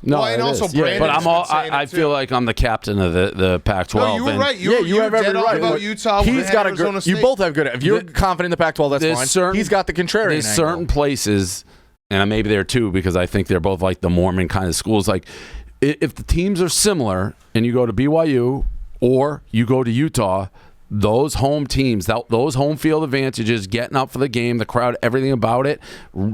No, and also Brandon but I feel like I'm the captain of the Pac-12. No, you were right. You have every right about Utah. He's got a good. You both have good. If you're confident in the Pac-12, that's fine. He's got the contrarian. There's certain places, and maybe there too, because I think they're both like the Mormon kind of schools. Like, if the teams are similar, and you go to BYU or you go to Utah. Those home teams, those home field advantages, getting up for the game, the crowd, everything about it,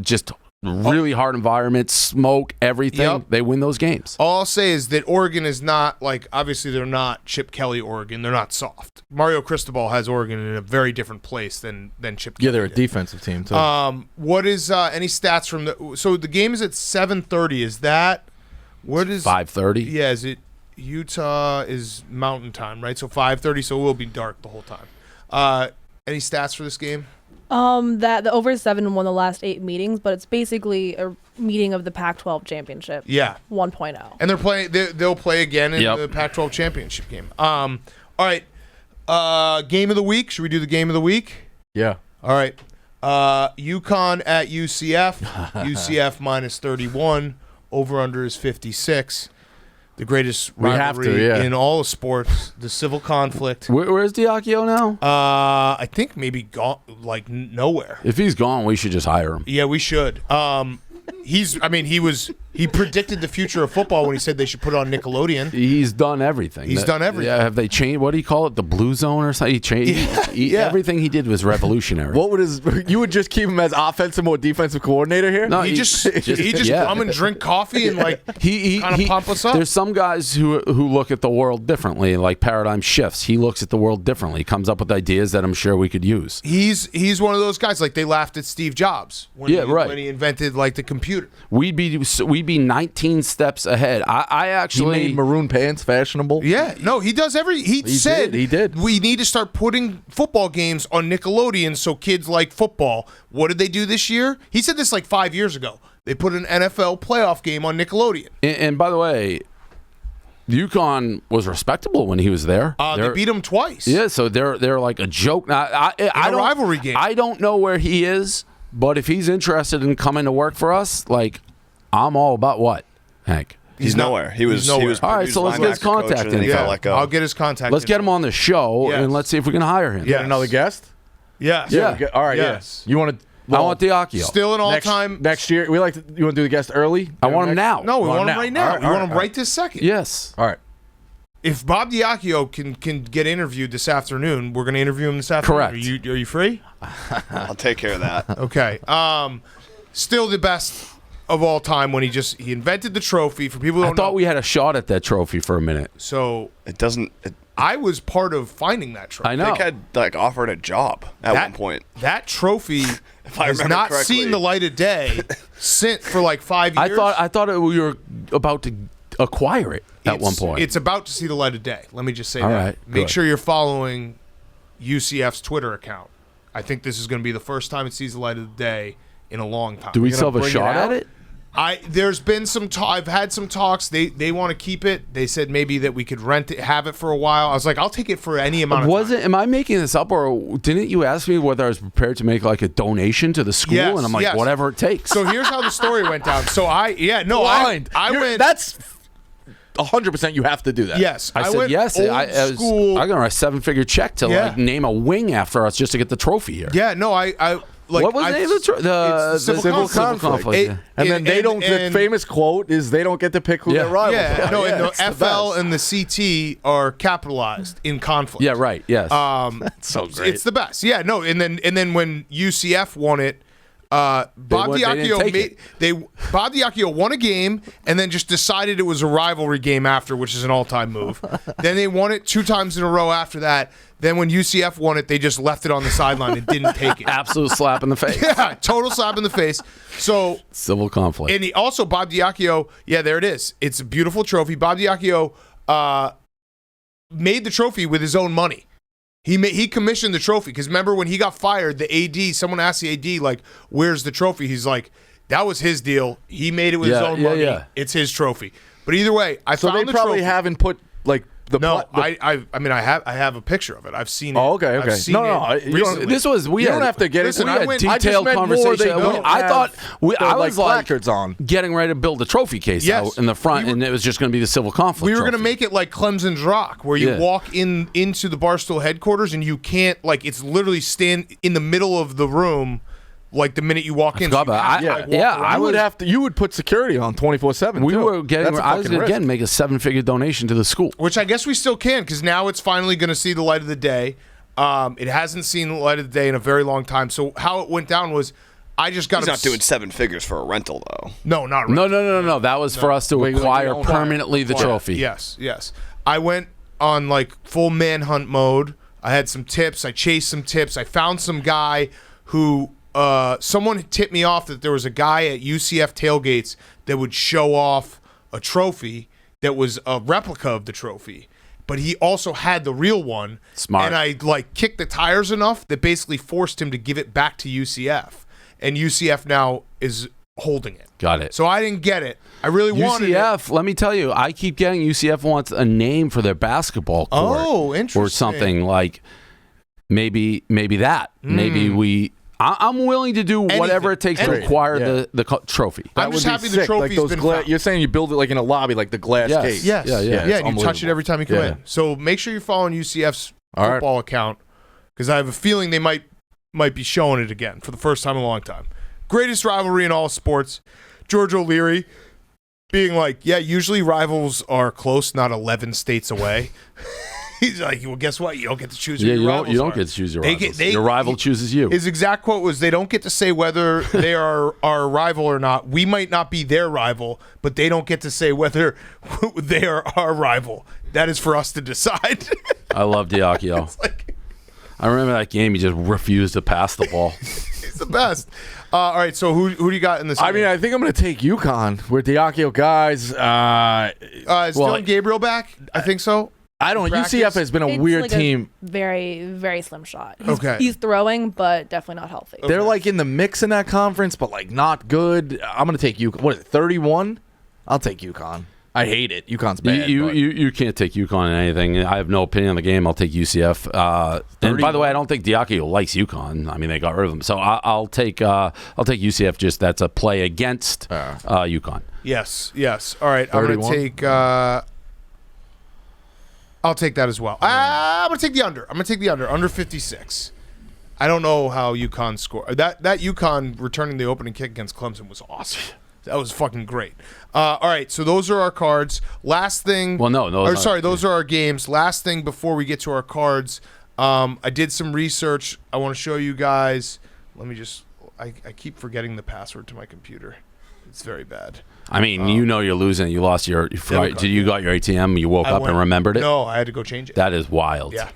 just really hard environment, smoke, everything. Yep. They win those games. All I'll say is that Oregon is not like, obviously they're not Chip Kelly Oregon. They're not soft. Mario Cristobal has Oregon in a very different place than Chip Kelly. Yeah, they're a did. defensive team too. What is any stats from the? So the game is at 7:30. Is that what is 5:30. Yeah, is it Utah is Mountain Time, right? So 5:30. So it will be dark the whole time. Any stats for this game? That the over 7 won the last 8 meetings, but it's basically a meeting of the Pac-12 championship. Yeah, 1.0. and they're playing. They'll play again in Yep. the Pac-12 championship game. All right. Game of the week. Should we do the game of the week? yeah. All right. UConn at UCF. UCF minus 31. Over under is 56. The greatest We have to, rivalry yeah. in all of sports. The civil conflict. Where's Diacchio now? I think maybe gone, like nowhere. If he's gone, we should just hire him. Yeah, we should. He predicted the future of football when he said they should put it on Nickelodeon. He's done everything. He's done everything. Yeah, have they changed? What do you call it? The blue zone or something? He changed. Yeah. Everything he did was revolutionary. What would you would just keep him as offensive or defensive coordinator here? No, He just yeah. come and drink coffee and like he kind of pump us up. There's some guys who look at the world differently, like paradigm shifts. He looks at the world differently. Comes up with ideas that I'm sure we could use. He's one of those guys. Like they laughed at Steve Jobs when right. he invented like the computer. We'd be 19 steps ahead. I He actually made maroon pants fashionable. Yeah, no, he does He said he did. We need to start putting football games on Nickelodeon so kids like football. What did they do this year? He said this like 5 years ago. They put an NFL playoff game on Nickelodeon. and by the way, UConn was respectable when he was there. They beat him twice. Yeah, so they're like a joke. Now, I a don't, rivalry game. I don't know where he is, but if he's interested in coming to work for us, like I'm all about what, Hank. He's nowhere. He was nowhere. was All right, he was so let's get his linebacker coach, contact and then he info. got let go. I'll get his contact. Let's get him on the show Yes. and let's see if we can hire him. Yeah. Another guest? Yes. Yeah. Okay, all right. Yes. Yeah. You want to? I want Diacchio. Still an all-time. Next year. You want to do the guest early? I want him now. No, we want him right now. All We want him all right this second. Yes. All right. If Bob Diacchio can get interviewed this afternoon, we're going to interview him this afternoon. Correct. Are you free? I'll take care of that. Okay. Still the best of all time when he invented the trophy for people who I don't thought know. we had a shot at that trophy for a minute. So It doesn't. I was part of finding that trophy. I I know. think I'd like offered a job at one point. That trophy I has remember not correctly. seen the light of day since for like 5 years. I thought we were about to acquire it at one point. It's about to see the light of day. Let me just say All that. right, Make good. sure you're following UCF's Twitter account. I think this is going to be the first time it sees the light of the day in a long time. Do we gonna still have a bring it shot out? at it? There's been some I've had some talks. They want to keep it. They said maybe that we could rent it, have it for a while. I was like, I'll take it for any amount of Was time. it? Am I making this up, or didn't you ask me whether I was prepared to make like a donation to the school? Yes, And I'm like, yes. whatever it takes. So here's how the story went down. So Blind. I went. That's 100%. You have to do that. Yes, I said went yes. Old I school. got a 7-figure check to Yeah. like name a wing after us just to get the trophy here. Yeah, no, I like. What was the name of the it's the civil conflict. conflict? It- yeah. And then they don't. The and- famous quote is they don't get to pick who Yeah. their rivals Yeah, are. no, and the it's the FL best. and the CT are capitalized in conflict. Yeah, right. Yes. so great. It's the best. Yeah, no, and then when UCF won it, Bob they didn't Diacchio take Bob Diacchio won a game and then just decided it was a rivalry game after, which is an all-time move. Then they won it 2 times in a row after that. Then when UCF won it, they just left it on the sideline and didn't take it. Absolute slap in the face. Yeah, total slap in the face. So Civil conflict. and also Bob Diacchio, yeah, there it is. It's a beautiful trophy. Bob Diacchio made the trophy with his own money. He commissioned the trophy because remember when he got fired, the AD, someone asked the AD like, "Where's the trophy?" He's like, "That was his deal. He made it with his Yeah, own yeah, money. yeah. It's his trophy." But either way, I So found they the probably trophy. haven't put like the. No, the- I have a picture of it. I've seen it. Oh, okay, okay. I've seen No, it no, you don't- recently. This was we you had, don't have to get Listen, it. I we had went- I just detailed meant more conversation. they don't I have thought the, I was like placards on. getting ready to build a trophy case Yes. out in the front, and it was just going to be the civil conflict. We were going to trophy. make it like Clemson's Rock, where you Yeah. walk into the Barstool headquarters and you can't, like, it's literally stand in the middle of the room, like the minute you walk in. forgot about you have it. to, I- like, walk yeah, around. I I would was- have to. You would put security on 24/7. We too. were getting. That's a I was fucking risk. again make a 7-figure donation to the school. Which I guess we still can, because now it's finally going to see the light of the day. It hasn't seen the light of the day in a very long time. So how it went down was I just got He's not doing 7 figures for a rental, though. No, not No. That was for us to acquire permanently the trophy. Yes. I went on like full manhunt mode. I had some tips. I chased some tips. I found some guy who someone tipped me off that there was a guy at UCF tailgates that would show off a trophy that was a replica of the trophy. But he also had the real one. Smart. And I like kicked the tires enough that basically forced him to give it back to UCF. And UCF now is holding it. Got it. So I didn't get it. I really wanted it. UCF, let me tell you, I keep getting UCF wants a name for their basketball court. Oh, interesting. Or something like maybe that. Maybe I'm willing to do whatever it takes to acquire the trophy. I'm just happy the trophy's been found. You're saying you build it like in a lobby, like the glass case. Yes. Yeah, and you touch it every time you come in. So make sure you're following UCF's football account because I have a feeling they might be showing it again for the first time in a long time. Greatest rivalry in all sports. George O'Leary being like, yeah, usually rivals are close, not 11 states away. He's like, well, guess what? You don't get to choose who your rivals you don't are. get to choose your rivals. Your rival chooses you. His exact quote was, they don't get to say whether they are our rival or not. We might not be their rival, but they don't get to say whether they are our rival. That is for us to decide. I love Diakio. I remember that game. He just refused to pass the ball. He's the best. All right, so who do you got in this? I mean, I think I'm going to take UConn. We're Diakio guys. Is Dylan Gabriel back? I think so. I don't know. UCF has been a weird team. Very, very slim shot. He's throwing, but definitely not healthy. They're like in the mix in that conference, but like not good. I'm going to take UConn. What is it, 31? I'll take UConn. I hate it. UConn's bad. You can't take UConn in anything. I have no opinion on the game. I'll take UCF. And by the way, I don't think Diakio likes UConn. I mean, they got rid of him. So I'll take UCF. Just that's a play against UConn. Yes. All right, 31. I'm going to take. I'll take that as well. I'm going to take the under. Under 56. I don't know how UConn scored. That UConn returning the opening kick against Clemson was awesome. That was fucking great. All right, so those are our cards. Last thing. Well, no. Those are our games. Last thing before we get to our cards, I did some research. I want to show you guys. Let me just. I keep forgetting the password to my computer. It's very bad. I mean, you're losing. You lost your. You got your ATM. You woke up and remembered it. No, I had to go change it. That is wild. Yeah.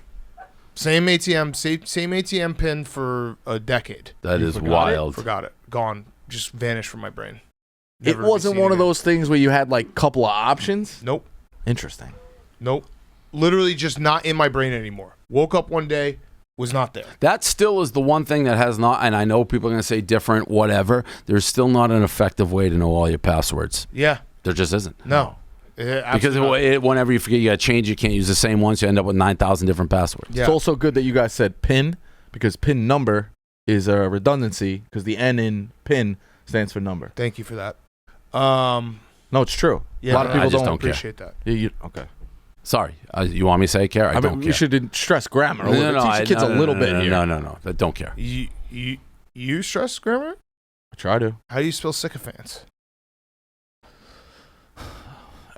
Same ATM. Same ATM pin for a decade. That is wild. Forgot it. Gone. Just vanished from my brain. It wasn't one of those things where you had like a couple of options? Nope. Interesting. Nope. Literally just not in my brain anymore. Woke up one day, was not there. That still is the one thing that has not, and I know people are going to say different, whatever. There's still not an effective way to know all your passwords. Yeah. There just isn't. No. Because whenever you forget you got to change, you can't use the same one, so you end up with 9,000 different passwords. Yeah. It's also good that you guys said PIN, because PIN number is a redundancy, because the N in PIN stands for number. Thank you for that. No, it's true. Yeah, a lot of people don't appreciate that. Okay. Sorry. You want me to say care? I don't care. You should stress grammar. Teach kids a little bit here. No. I don't care. You stress grammar? I try to. How do you spell sycophants?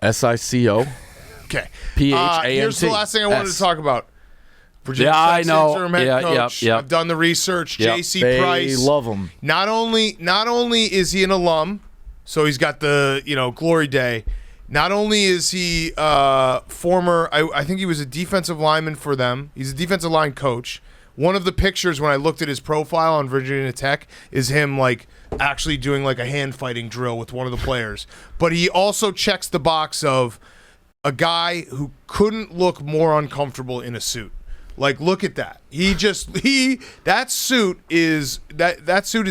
SICO. Okay. PHANT. Here's the last thing I wanted to talk about. Virginia Tech's interim head coach. I've done the research. J.C. Price. They love him. Not only is he an alum, so he's got the glory day. Not only is he former, I think he was a defensive lineman for them. He's a defensive line coach. One of the pictures when I looked at his profile on Virginia Tech is him like actually doing like a hand fighting drill with one of the players. But he also checks the box of a guy who couldn't look more uncomfortable in a suit. Like, look at that. That suit is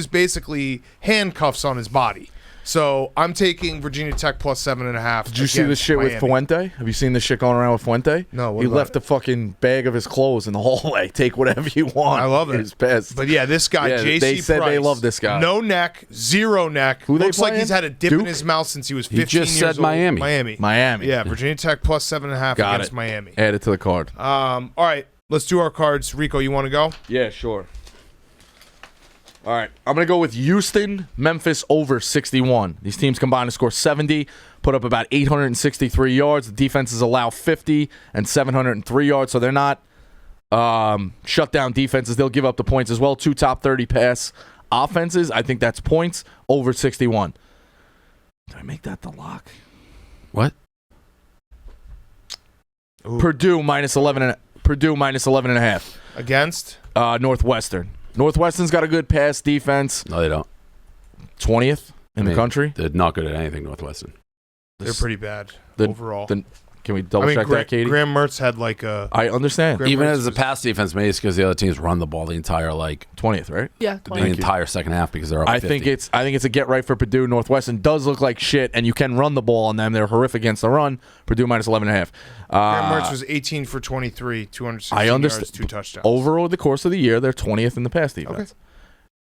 basically handcuffs on his body. So I'm taking Virginia Tech plus 7.5. Did you see the shit with Fuente? Have you seen the shit going around with Fuente? No. He left the fucking bag of his clothes in the hallway. Take whatever you want. I love it. He's pissed. But yeah, this guy, J.C. Price. They said they love this guy. No neck, zero neck. Who looks they like he's had a dip in Duke? his mouth since he was 15 He just years said old. Miami. Yeah, Virginia Tech plus 7.5 against Miami. Add it to the card. All right, let's do our cards. Rico, you want to go? Yeah, sure. All right, I'm going to go with Houston, Memphis over 61. These teams combined to score 70, put up about 863 yards. The defenses allow 50 and 703 yards, so they're not shutdown defenses. They'll give up the points as well. 2 top 30 pass offenses, I think that's points over 61. Did I make that the lock? What? Ooh. Purdue minus 11 and a half. Against? Northwestern. Northwestern's got a good pass defense. No, they don't. 20th in the country. They're not good at anything, Northwestern. They're pretty bad the- overall. Can we double check that, Katie? Graham Mertz had like a... I understand. Graham Even Mertz as a was- pass defense, maybe it's because the other teams run the ball the entire 20th, right? Yeah, the 20. entire second half because they're up. I 50. think it's a get right for Purdue. Northwestern does look like shit, and you can run the ball on them. They're horrific against the run. Purdue minus 11 and a half. Graham Mertz was 18 for 23, 260 I understand. yards, 2 touchdowns. Over the course of the year, they're 20th in the pass defense. Okay.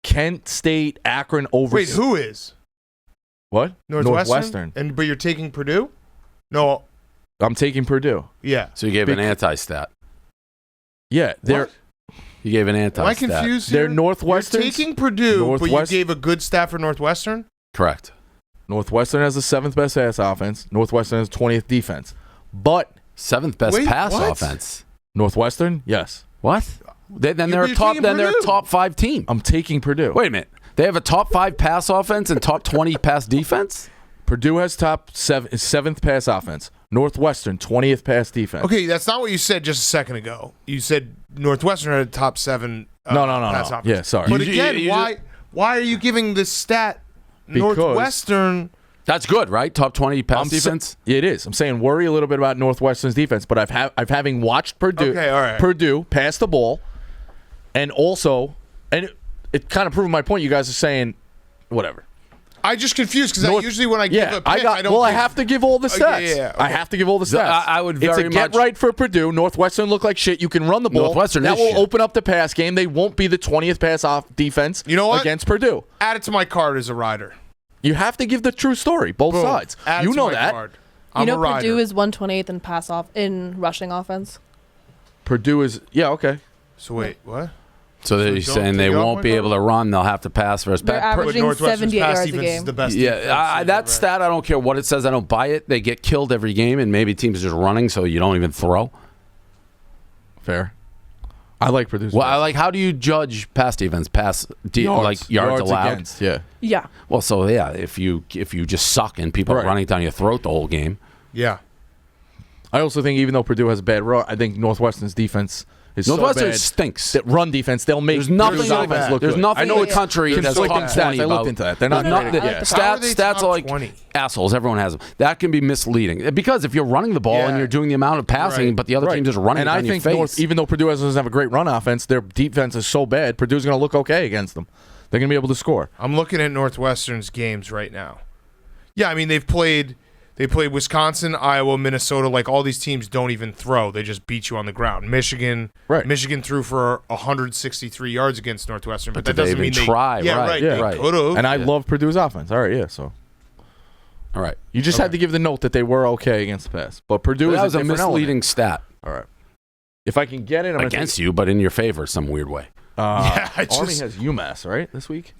Kent State, Akron over. Wait, who is? What? Northwestern? But you're taking Purdue? No. I'm taking Purdue. Yeah. So you gave an anti-stat. Yeah, they're You gave an Am I anti-stat. confused they're here? Northwestern. You're taking Purdue, but you Northwest- gave a good stat for Northwestern? Correct. Northwestern has the 7th best pass offense. Northwestern has 20th defense. But 7th best Wait, pass what? offense. Northwestern, yes. What? Then You're they're a top. taking Then they're a Purdue. top 5 team. I'm taking Purdue. Wait a minute. They have a top 5 pass offense and top 20 pass defense. Purdue has top 7th pass offense. Northwestern 20th pass defense. Okay, that's not what you said just a second ago. You said Northwestern had a top 7 No. pass offense. Yeah, sorry. But You- again, you why are you giving this stat Because- Northwestern? That's good, right? Top 20 pass I'm sa- defense. It is. I'm saying worry a little bit about Northwestern's defense, but I've having watched Purdue. Okay, all right. Purdue pass the ball, and also, it kind of proved my point. You guys are saying, whatever. I just confused because usually when I give a pick, I don't. I give- have to give all the stats. yeah, I okay. have to give all the stats. I would It's very a get much- right for Purdue. Northwestern look like shit. You can run the ball. Northwestern that is will shit. open up the pass game. They won't be the 20th pass off defense. You know what? Against Purdue. Add it to my card as a rider. You have to give the true story, both Boom. sides. Add it You to know my that. card. You I'm know a rider. Purdue is 128th in pass off in rushing offense. Purdue is okay. So wait, what? So they're don't saying they take it off won't my be card? able to run. They'll have to pass versus They're pass. But averaging Northwestern's 78 pass yards a defense is game. the best. defense, Yeah, so that right. stat, I don't care what it says. I don't buy it. They get killed every game, and maybe teams are just running, so you don't even throw. Fair. I like Purdue's. Well, pass. how do you judge pass defense? Like yards allowed. against. Yeah. Yeah. Well, so yeah, if you just suck and people Right. are running down your throat the whole game. Yeah. I also think even though Purdue has a bad run, I think Northwestern's defense is Northwestern so bad. stinks. That run defense, they'll make There's nothing Purdue's in the- offense look there's good. nothing I know in the country that's conflicting top stats. 20 I looked about- into that. They're not There's great. not- Yeah. How are they Stats top are like 20? assholes. Everyone has them. That can be misleading because if you're running the ball and Yeah. you're doing the amount of passing, Right. but the other team just running And it I on your think face. even though Purdue doesn't have a great run offense, their defense is so bad. Purdue's going to look okay against them. They're going to be able to score. I'm looking at Northwestern's games right now. Yeah, I mean they played Wisconsin, Iowa, Minnesota. Like all these teams don't even throw; they just beat you on the ground. Michigan threw for 163 yards against Northwestern, but that did they doesn't mean even they try? Yeah, Right, right. yeah. They Right. could have. And I love Purdue's offense. All right, yeah. So All right. you just had to give the note that they were okay against the pass, but Purdue That is was a different misleading element. stat All right. If I can get it, I'm gonna against you, but in your favor some weird way. Yeah, I Army just- has UMass, right, this week?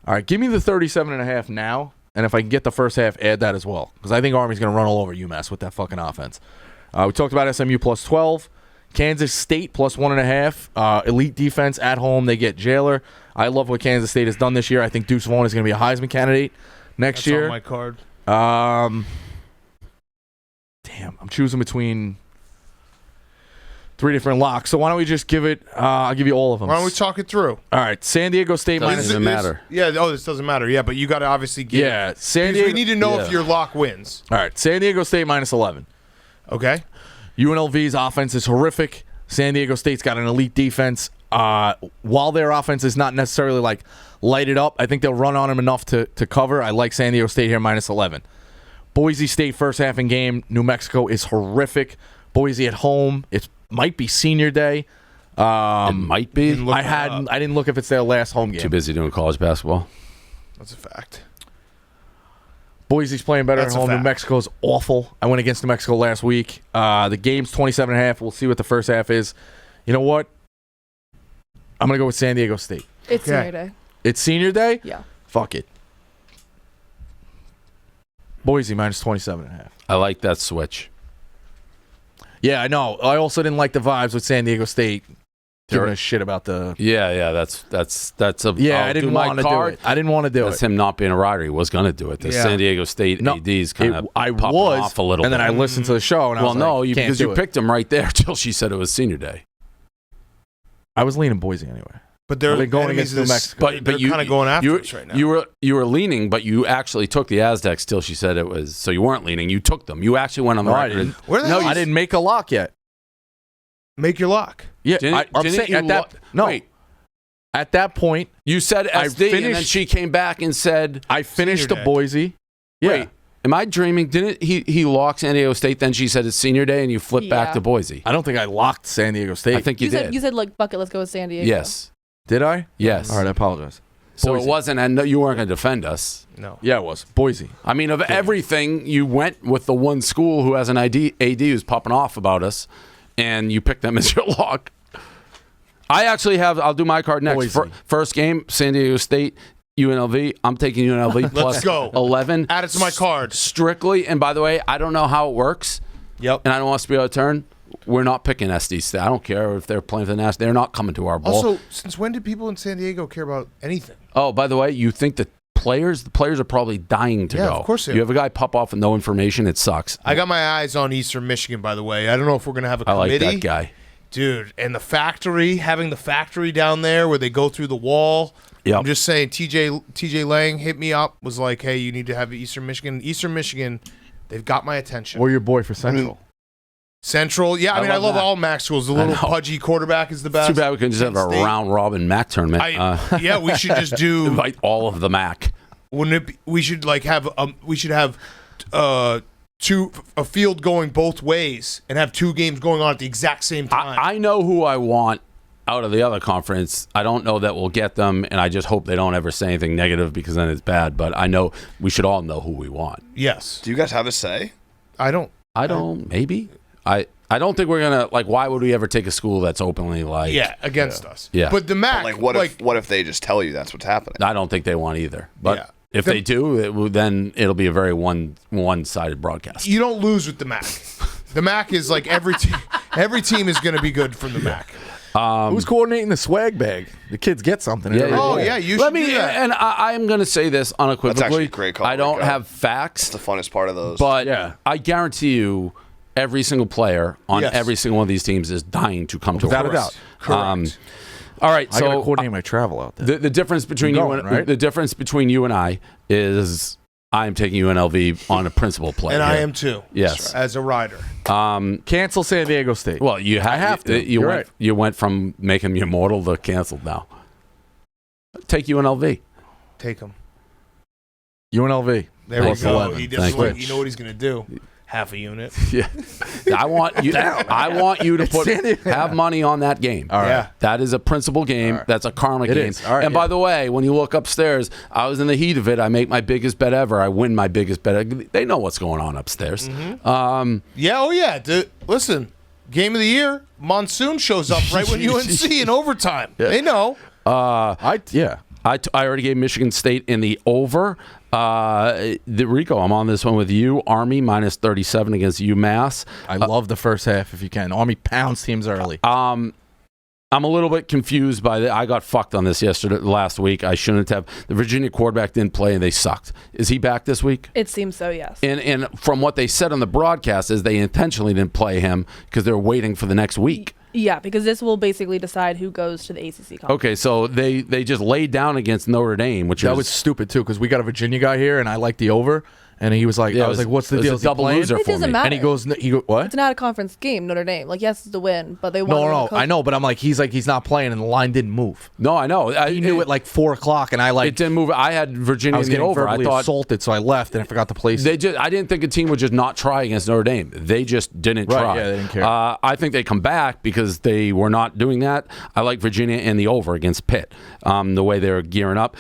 All right, give me the 37.5 now, and if I can get the first half, add that as well, because I think Army's going to run all over UMass with that fucking offense. We talked about SMU plus 12. Kansas State plus 1.5. Elite defense at home. They get Jailer. I love what Kansas State has done this year. I think Deuce Vaughn is going to be a Heisman candidate next That's year. on my card. Damn, I'm choosing between 3 different locks. So why don't we just give it? I'll give you all of them. Why don't we talk it through? All right, San Diego State Doesn't minus. even matter. Yeah. Oh, this doesn't matter. Yeah, but you got to obviously get. Yeah, San Because Diego. we need to know if Yeah. your lock wins. All right, San Diego State minus 11. Okay. UNLV's offense is horrific. San Diego State's got an elite defense. While their offense is not necessarily like lighted up, I think they'll run on them enough to cover. I like San Diego State here minus 11. Boise State first half in game. New Mexico is horrific. Boise at home. It might be senior day. It might be. Didn't look I that up. didn't look if it's their last home Too game. busy doing college basketball. That's a fact. Boise's playing better That's at a home. New fact. Mexico's awful. I went against New Mexico last week. The game's 27.5. We'll see what the first half is. You know what? I'm going to go with San Diego State. It's Okay. senior day. It's senior day? Yeah. Fuck it. Boise minus 27.5. I like that switch. Yeah, I know. I also didn't like the vibes with San Diego State giving a shit about the. Yeah. That's a. Yeah, I'll I didn't do my want to do card. it. I didn't want to do That's it. him not being a rider. He was going to do it. The San Diego State AD's kind of I popping was off a little and bit. then I listened to the show and I was like, can't because do you it. picked him right there till she said it was senior day. I was leaning Boise anyway. But they're They're going enemies against New of this- Mexico. They're kind of going after you, us right now. You were leaning, but you actually took the Aztecs till she said it was. So you weren't leaning. You took them. You actually went on the No, I record. didn't. Where the No, hell I didn't make a lock yet. make your lock? Yeah, Didn't- I'm didn't saying you at that. No, Wait. at that point, You said I SD, and then finished- she came back and said, I finished the Senior day. Boise. Yeah. "Wait, am I dreaming? Didn't he lock San Diego State? Then she said it's senior day, and you flipped back Yeah. to Boise. I don't think I locked San Diego State. I think you, did. You said like bucket. Let's go with San Diego. Yes, Did I? yes. All right, I apologize. So Boise. it wasn't, and you weren't going to defend us. No. Yeah, it was Boise. I mean, of everything, you went with the one school who has an AD who's popping off about us, and you picked them as your lock. I actually have. I'll do my card next. Boise. First game, San Diego State, UNLV. I'm taking UNLV plus go. 11. Add it to my card. Strictly, and by the way, I don't know how it works, Yep. and I don't want us to be out of turn. We're not picking SD State. I don't care if they're playing for the national. They're not coming to our bowl. Also, since when did people in San Diego care about anything? Oh, by the way, you think the players are probably dying to Yeah, go. of course they You are. have a guy pop off with no information. It sucks. I got my eyes on Eastern Michigan, by the way. I don't know if we're going to have a I like committee. that guy. Dude, and the factory, having the factory down there where they go through the wall. Yep. I'm just saying, TJ Lang hit me up, was like, hey, you need to have Eastern Michigan. Eastern Michigan, they've got my attention. Or your boy for Central. Central, yeah, I mean, I love that. all MAC schools. The little know. pudgy quarterback is the best. Too bad we couldn't just have a Penn State. round robin MAC tournament. Yeah, we should just do. Invite all of the MAC. Wouldn't it be, we should like have we should have a field going both ways and have two games going on at the exact same time. I know who I want out of the other conference. I don't know that we'll get them, and I just hope they don't ever say anything negative because then it's bad. But I know we should all know who we want. Yes, Do you guys have a say? I don't. I don't. Maybe. I don't think we're gonna like. Why would we ever take a school that's openly like? Yeah, against us. Yeah. but the MAC, Like, what if they just tell you that's what's happening? I don't think they want either. But Yeah. if they do, then it'll be a very one-sided broadcast. you don't lose with the MAC. The MAC is like every team. Every team is going to be good from the MAC. Who's coordinating the swag bag? The kids get something. Yeah, Oh yeah, you should do that. And I'm going to say this unequivocally. That's actually a great call, I don't Rico. have facts, It's the funnest part of those. but Yeah. I guarantee you, every single player on Yes. every single one of these teams is dying to come to Without a us. doubt. Correct. All right, I gotta so coordinate my travel out there. the difference between You're you going, and right? the difference between you and I is I'm taking UNLV on a principal play, And I here. am too. Yes. as a rider. Cancel San Diego State. Well, you I have to. You You're went right. you went from making me immortal to canceled now. Take UNLV. Take them. UNLV. There Thanks. we go. 11. He does Thank like, you. you know what he's going to do. Half a unit. Yeah, I want you. I want you to put San Diego. have money on that game. All right. Yeah. That is a principal game. That's a karma It game. is. All right, And by the way, when you look upstairs, I was in the heat of it. I make my biggest bet ever. I win my biggest bet. They know what's going on upstairs. Yeah, oh yeah. Listen, game of the year, Monsoon shows up right when UNC in overtime. They know. I already gave Michigan State in the over. Rico, I'm on this one with you. Army minus 37 against UMass. love the first half if you can. Army pounds teams early. I'm a little bit confused by that. I got fucked on this last week. I shouldn't have. The Virginia quarterback didn't play, and they sucked. Is he back this week? It seems so, yes. And from what they said on the broadcast is they intentionally didn't play him because they're waiting for the next week. Yeah, because this will basically decide who goes to the ACC conference. Okay, so they just laid down against Notre Dame, which That was stupid too because we got a Virginia guy here and I like the over and he was like, Yeah, I was like, what's the it was deal? a Is he double playing? loser It for doesn't me. matter. And he goes, what? It's not a conference game, Notre Dame. Like, yes, it's the win, but they want to No, coach. I know, but I'm like, he's not playing and the line didn't move. No, I know. He knew it like 4 o'clock and I it didn't move. I had Virginia I was in the getting over. I verbally thought assaulted, so I left and I forgot to place. I didn't think a team would just not try against Notre Dame. They just didn't Right, try. yeah, they didn't care. I think they come back because they were not doing that. I like Virginia and the over against Pitt. The way they're gearing up.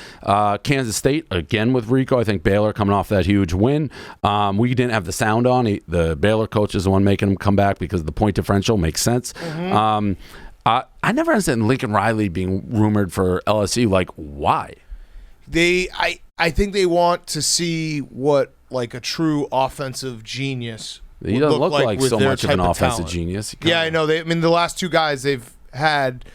Kansas State again with Rico. I think Baylor coming off that huge win. We didn't have the sound on. The Baylor coach is the one making them come back because the point differential makes sense. I never understand Lincoln Riley being rumored for LSU. Like, why? I think they want to see what like a true offensive genius. He would doesn't look like like with so their much of type an offensive talent. genius. Yeah, I know. I mean, the last two guys they've had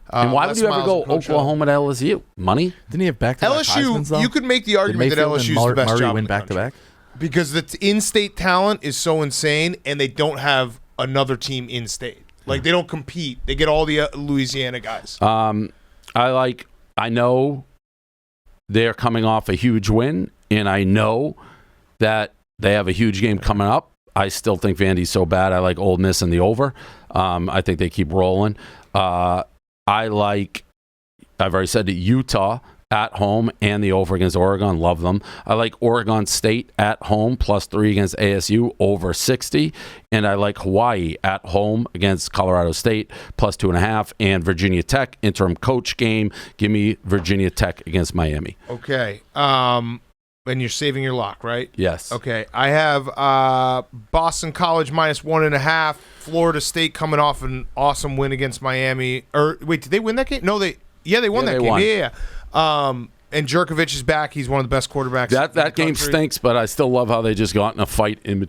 And why would Les you ever Miles go and Coach Oklahoma to LSU? Money? Didn't he have back-to-back Heismans, LSU, though? you could make the Did argument that Mayfield LSU and is the best Murray job win in the country. back-to-back? Because the in-state talent is so insane, and they don't have another team in-state. Like, they don't compete. They get all the Louisiana guys. I know they're coming off a huge win, and I know that they have a huge game coming up. I still think Vandy's so bad. I like Ole Miss in the over. I think they keep rolling. I've already said that Utah at home and the over against Oregon. Love them. I like Oregon State at home +3 against ASU over 60. And I like Hawaii at home against Colorado State +2.5. And Virginia Tech interim coach game. Give me Virginia Tech against Miami. Okay. And you're saving your lock, right? Yes. Okay. I have Boston College -1.5. Florida State coming off an awesome win against Miami. Or wait, did they win that game? No, they won that game. Won. Yeah. And Jerkovich is back. He's one of the best quarterbacks. That game stinks, but I still love how they just got in a fight in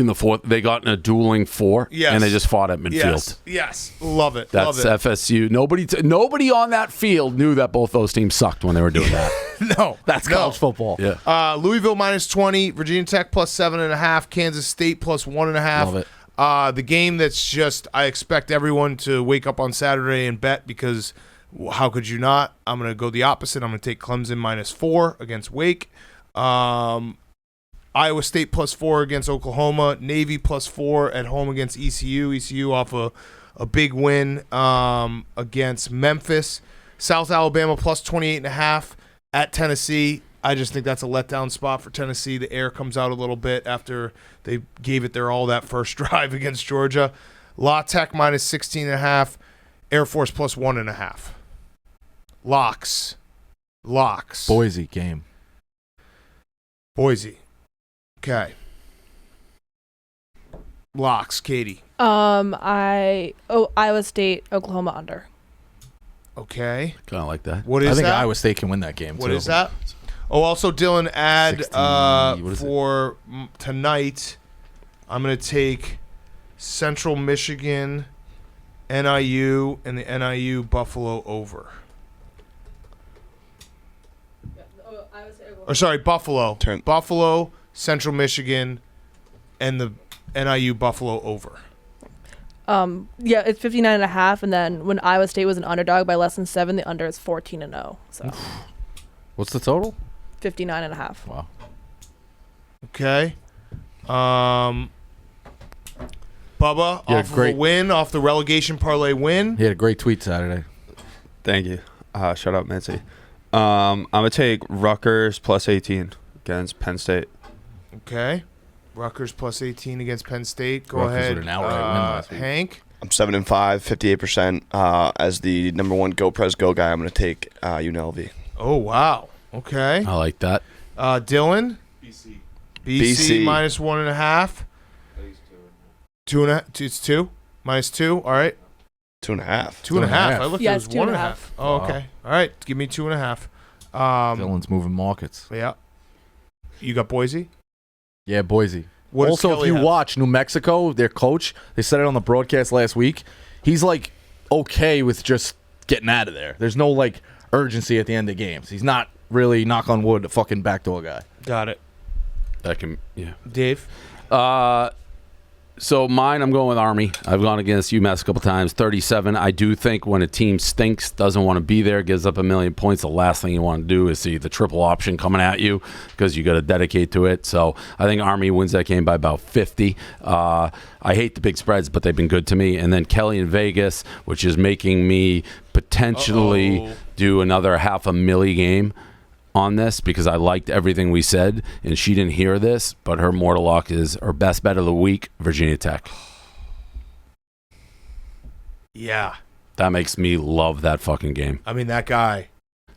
the fourth. They got in a dueling 4, and they just fought at midfield. Yes. Love it. That's Love it. FSU. Nobody on that field knew that both those teams sucked when they were doing that. No. That's college football. Yeah. Louisville -20. Virginia Tech +7.5. Kansas State +1.5. Love it. The game that's just, I expect everyone to wake up on Saturday and bet because how could you not? I'm going to go the opposite. I'm going to take Clemson -4 against Wake. Iowa State +4 against Oklahoma. Navy +4 at home against ECU. ECU off a big win against Memphis. South Alabama +28.5 at Tennessee. I just think that's a letdown spot for Tennessee. The air comes out a little bit after they gave it their all that first drive against Georgia. La Tech -16.5. Air Force +1.5. Locks. Boise game. Boise. Okay. Locks, Katie. Iowa State, Oklahoma under. Okay. Kind of like that. What is I think that? Iowa State can win that game, What too. is that? Oh, also, Dylan, add 60 what is it? for tonight, I'm going to take Central Michigan, NIU, and the NIU Buffalo over. Or sorry, Buffalo. Buffalo, Central Michigan, and the NIU Buffalo over. Yeah, it's 59.5, and then when Iowa State was an underdog by less than 7, the under is 14-0. So What's the total? 59.5. Wow. Okay. Bubba, Yeah, off great. of a win, off the relegation parlay win. He had a great tweet Saturday. Thank you. Shut up, Mincy. I'm going to take Rutgers +18 against Penn State. Okay. Rutgers +18 against Penn State. Go Rutgers ahead. with an outright win last week. Hank. I'm 7-5, 58%. As the number one Go Pres Go guy, I'm going to take UNLV. Oh, wow. Okay. I like that. Dylan. BC -1.5. 2.5. It's 2. -2. All right. 2.5. 2.5. I looked Yeah, at it it's was 2.5. 1.5. Oh, okay. All right. Give me 2.5. Dylan's moving markets. Yeah. You got Boise? Yeah, Boise. What does Also, Kelly if you have? watch New Mexico, their coach, they said it on the broadcast last week. He's like okay with just getting out of there. There's no like urgency at the end of games. He's not really, knock on wood, a fucking backdoor guy. Got it. That can, yeah. Dave? So mine, I'm going with Army. I've gone against UMass a couple times. 37. I do think when a team stinks, doesn't want to be there, gives up 1 million points, the last thing you want to do is see the triple option coming at you because you got to dedicate to it. So I think Army wins that game by about 50. I hate the big spreads, but they've been good to me. And then Kelly in Vegas, which is making me potentially do another $500,000 game on this because I liked everything we said, and she didn't hear this, but her mortal lock is her best bet of the week, Virginia Tech. Yeah. That makes me love that fucking game. I mean, that guy.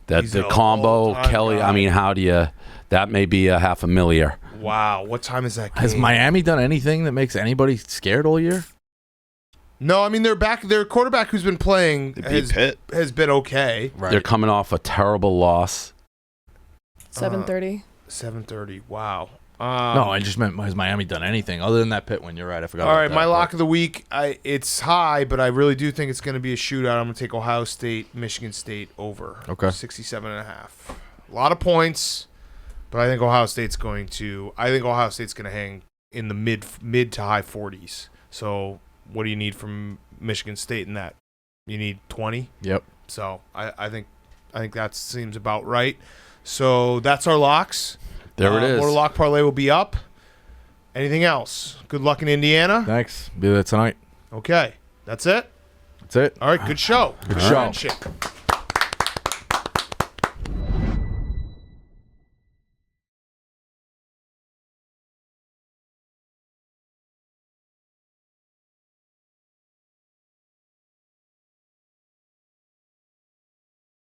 That He's the an combo, all-time Kelly, guy. I mean, how do you, that may be a $500,000. Wow. What time is that game? Has Miami done anything that makes anybody scared all year? No, I mean, their quarterback who's been playing They beat Pitt. has been okay. Right. They're coming off a terrible loss. 7:30. 7:30. Wow. No, I just meant, has Miami done anything other than that pit win? You're right. I forgot. All about right, that, my but- lock of the week. It's high, but I really do think it's going to be a shootout. I'm going to take Ohio State, Michigan State over. Okay. 67.5. A lot of points, but I think Ohio State's going to hang in the mid to high 40s. So what do you need from Michigan State in that? You need 20. Yep. So I think that seems about right. So that's our locks. There it is. More lock parlay will be up. Anything else? Good luck in Indiana. Thanks. Be there tonight. Okay, that's it. That's it. All right, good show. Good show. Handshake.